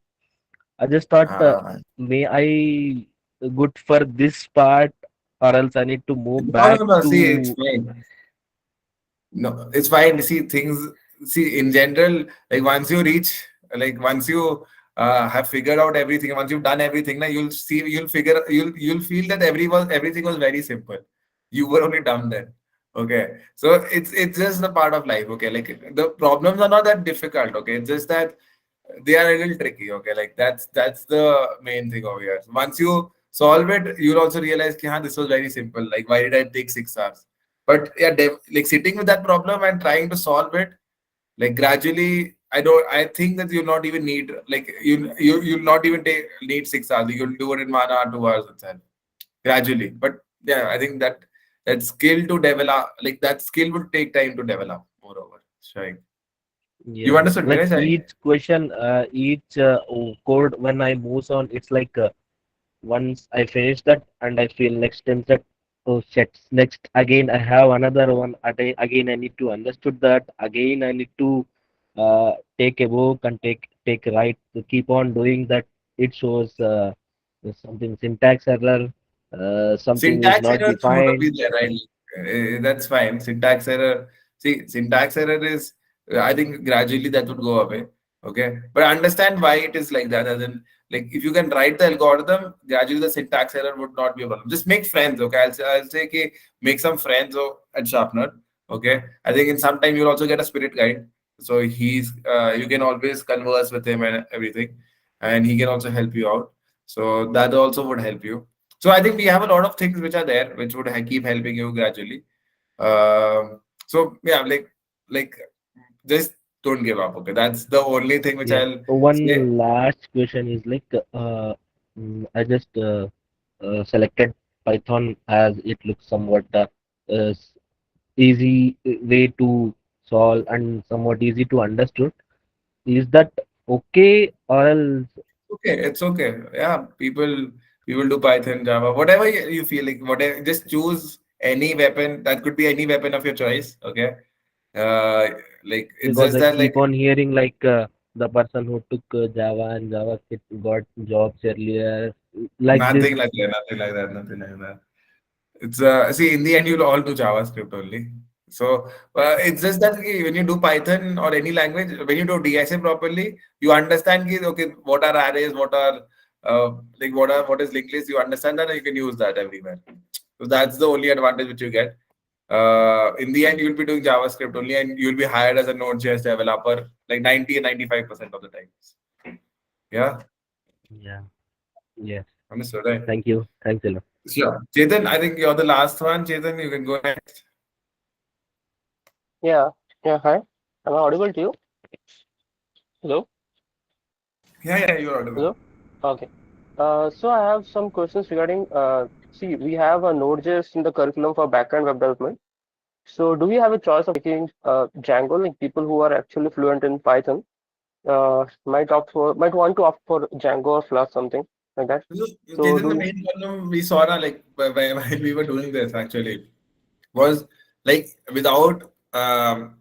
I just thought, uh, may I good for this part, or else I need to move back no. See, it's to. fine. No, it's fine. See, things, see, in general, like once you have figured out everything, once you've done everything, now you'll feel that everything was very simple. You were only dumb then. Okay. So it's just a part of life. Okay. Like the problems are not that difficult. Okay. It's just that they are a little tricky. Okay. Like that's the main thing over here. Once you solve it, you'll also realize, "Ki, haan, this was very simple. Like, why did I take 6 hours?" But yeah, like sitting with that problem and trying to solve it, like gradually, I think that you not even need like you'll not even need 6 hours. You'll do it in 1 hour, 2 hours itself gradually. But yeah, I think that skill to develop, like that skill would take time to develop. Moreover, Shaik, you Yeah, understood me, like right, Shaik? each question, each code when I moves on, it's like once I finish that and I feel next time that oh shit, next again I have another one. Again I need to understood that. Again I need to take a book and take right to keep on doing that. It shows something syntax error, something is Syntax not error is going to be defined. there, right? That's fine. Syntax error. See, syntax error is I think gradually that would go away. Okay, but understand why it is like that. As in, like if you can write the algorithm, gradually the syntax error would not be a problem. Just make friends. Okay, I'll say okay, make some friends at Sharpener. Okay, I think in some time you'll also get a spirit guide. So you can always converse with him and everything, and he can also help you out. So that also would help you. So I think we have a lot of things which are there which would keep helping you gradually. So yeah, like just don't give up. Okay, that's the only thing which Yeah. I'll So say. one last question is like, I just selected Python as it looks somewhat easy way to solve and somewhat easy to understood. Is that okay or else? Okay, it's okay. Yeah, people do Python, Java, whatever you feel like. Whatever, just choose any weapon. That could be any weapon of your choice. Okay, uh, like it's Because just I that keep like on hearing like the person who took Java and JavaScript got jobs earlier, like this. nothing like that, nothing like that, nothing like that. It's see, in the end, you'll all do JavaScript only. So it's just that okay, when you do Python or any language, when you do DSA properly, you understand ki, okay, what are arrays, like what is linked list. You understand that and you can use that everywhere. So that's the only advantage which you get. In the end, you'll be doing JavaScript only, and you'll be hired as a Node.js developer like 90 and 95% of the times. Yeah, Yeah. Yes. understood, right? Thank you. Thanks a lot. Sure. Chetan, I think you're the last one. Chetan, you can go next. Yeah, yeah, hi. Am I audible to you? Hello? Yeah, you're audible. Hello? Okay. So I have some questions regarding, see, we have a Node.js in the curriculum for backend web development. So do we have a choice of taking Django, like people who are actually fluent in Python, might want to opt for Django or Flask, something like that. So Chetan, the do main problem we saw now, like while we were doing this actually, was like without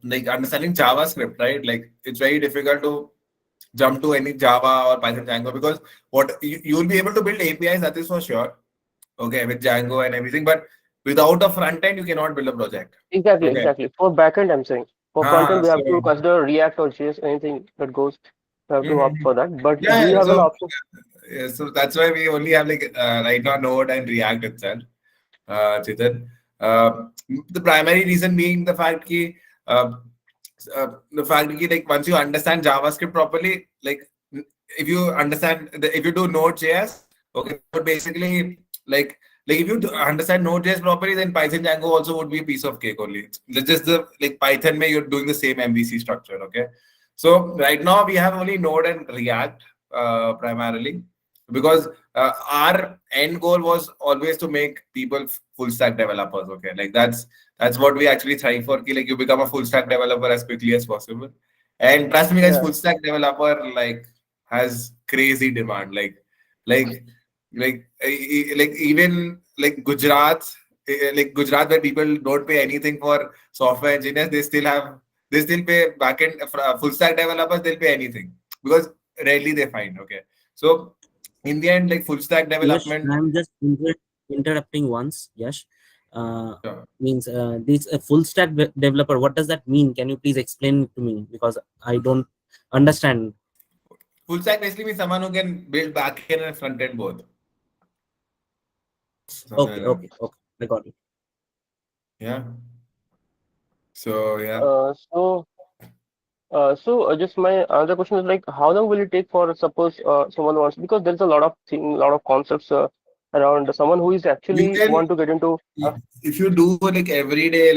like understanding JavaScript, right? Like it's very difficult to jump to any Java or Python Django because what you will be able to build APIs, that is for sure. Okay, with Django and everything, but without a front end, you cannot build a project. exactly, Okay. exactly. For backend, I'm saying. For front end, we So have to consider React or JS, anything that goes. We have to opt mhm. for that. But do you Yeah, have an so option? so that's why we only have like right now Node and React itself. Chetan. The primary reason being uh, the fact that like once you understand JavaScript properly, like if you understand if you do Node.js, okay, that would basically like if you understand Node.js properly, then Python Django also would be a piece of cake only. It's just the like Python may you're doing the same MVC structure, okay. So right now we have only Node and React primarily because our end goal was always to make people full stack developers. Okay, like that's what we actually try for. Like you become a full stack developer as quickly as possible. And trust me, guys, Yeah. full stack developer like has crazy demand. Like even like like Gujarat, where people don't pay anything for software engineers, they still pay backend full stack developers. They'll pay anything because rarely they find. Okay, so in the end, like full stack Yes, development. I'm just interrupting once. Yes, Sure. means this a full stack developer. What does that mean? Can you please explain it to me because I don't understand. Full stack basically means someone who can build backend and front end both. Something Okay, like that. okay, okay. I got it. Yeah. So yeah. So just my other question is like, how long will it take for suppose someone wants, because there's a lot of concepts around someone who is You actually can want to get into. if you do like every day,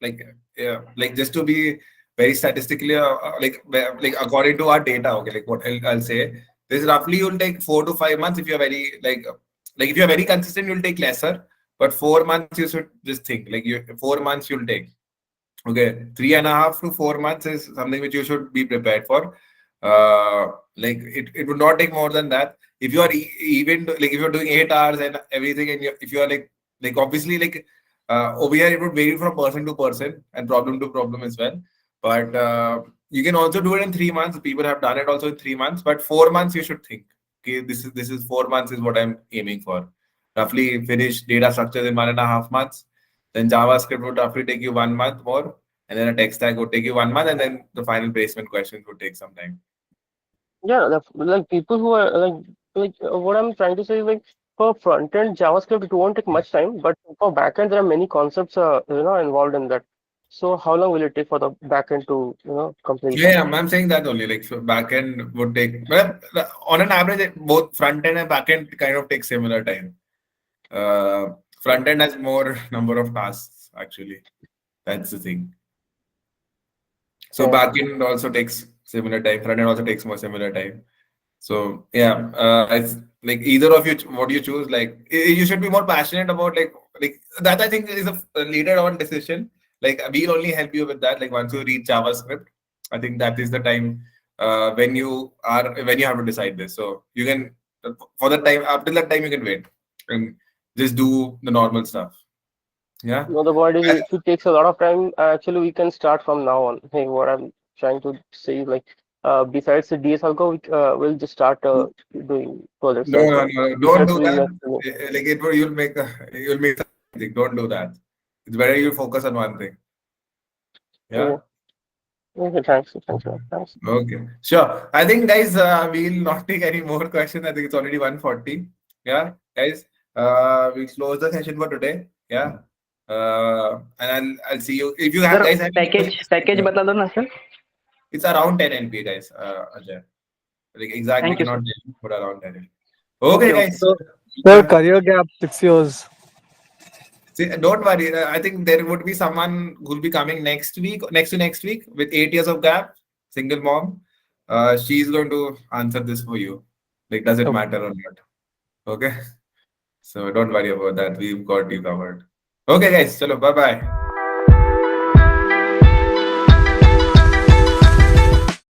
like yeah, like just to be very statistically like according to our data. Okay, like what I'll say, this roughly you'll take 4 to 5 months if you're very like if you're very consistent, you'll take lesser. But 4 months you should just think like you 4 months you'll take. Okay, 3.5 to 4 months is something which you should be prepared for. Like it would not take more than that. If you are even like if you're doing 8 hours and everything, and if you are like obviously like over here it would vary from person to person and problem to problem as well. But you can also do it in 3 months. People have done it also in 3 months, but 4 months you should think. Okay, this is 4 months is what I'm aiming for. Roughly finish data structures in 1.5 months. Then JavaScript would roughly take you 1 month more. and then a tech stack would take you 1 month, and then the final placement questions would take some time. Yeah, like people who are what I'm trying to say is like for front end JavaScript it won't take much time, but for back end there are many concepts involved in that. So how long will it take for the back end to complete? Yeah, I'm saying that only. Like, so backend would take, well, on an average, both front end and backend kind of take similar time. Front end has more number of tasks actually. That's the thing. So Yeah. backend also takes similar time. Front end also takes more similar time. So yeah, it's like either of you, what you choose, like you should be more passionate about like that. I think is a leader on decision. Like we'll only help you with that. Like once you reach JavaScript, I think that is the time when you have to decide this. So you can for the time up till that time you can wait and just do the normal stuff. Yeah. No, the point is if it takes a lot of time, actually we can start from now on. Hey, what I'm trying to say is like besides the DS algo, we'll just start doing projects No, like no, no, don't research do we that. are Like it will, you'll make something. Don't do that. It's better you focus on one thing. Yeah. okay. Okay, thanks. Okay. Sure. I think guys, we'll not take any more questions. I think it's already 1:40. Yeah, guys. We close the session for today. Yeah. And I'll see you if you have Sir, guys have any package questions. बता दो ना sir. It's around 10 LP, guys. Ajay. Like exactly Thank you, cannot sir. tell you, but around 10 LP. Okay, Okay. guys. So, sir, career gap 6 years. See, don't worry. I think there would be someone who'll be coming next week, next week, with 8 years of gap, single mom. She's going to answer this for you. Like, does it Okay. matter or not? Okay. So don't worry about that. We've got you covered. Okay, guys. Chalo, bye bye.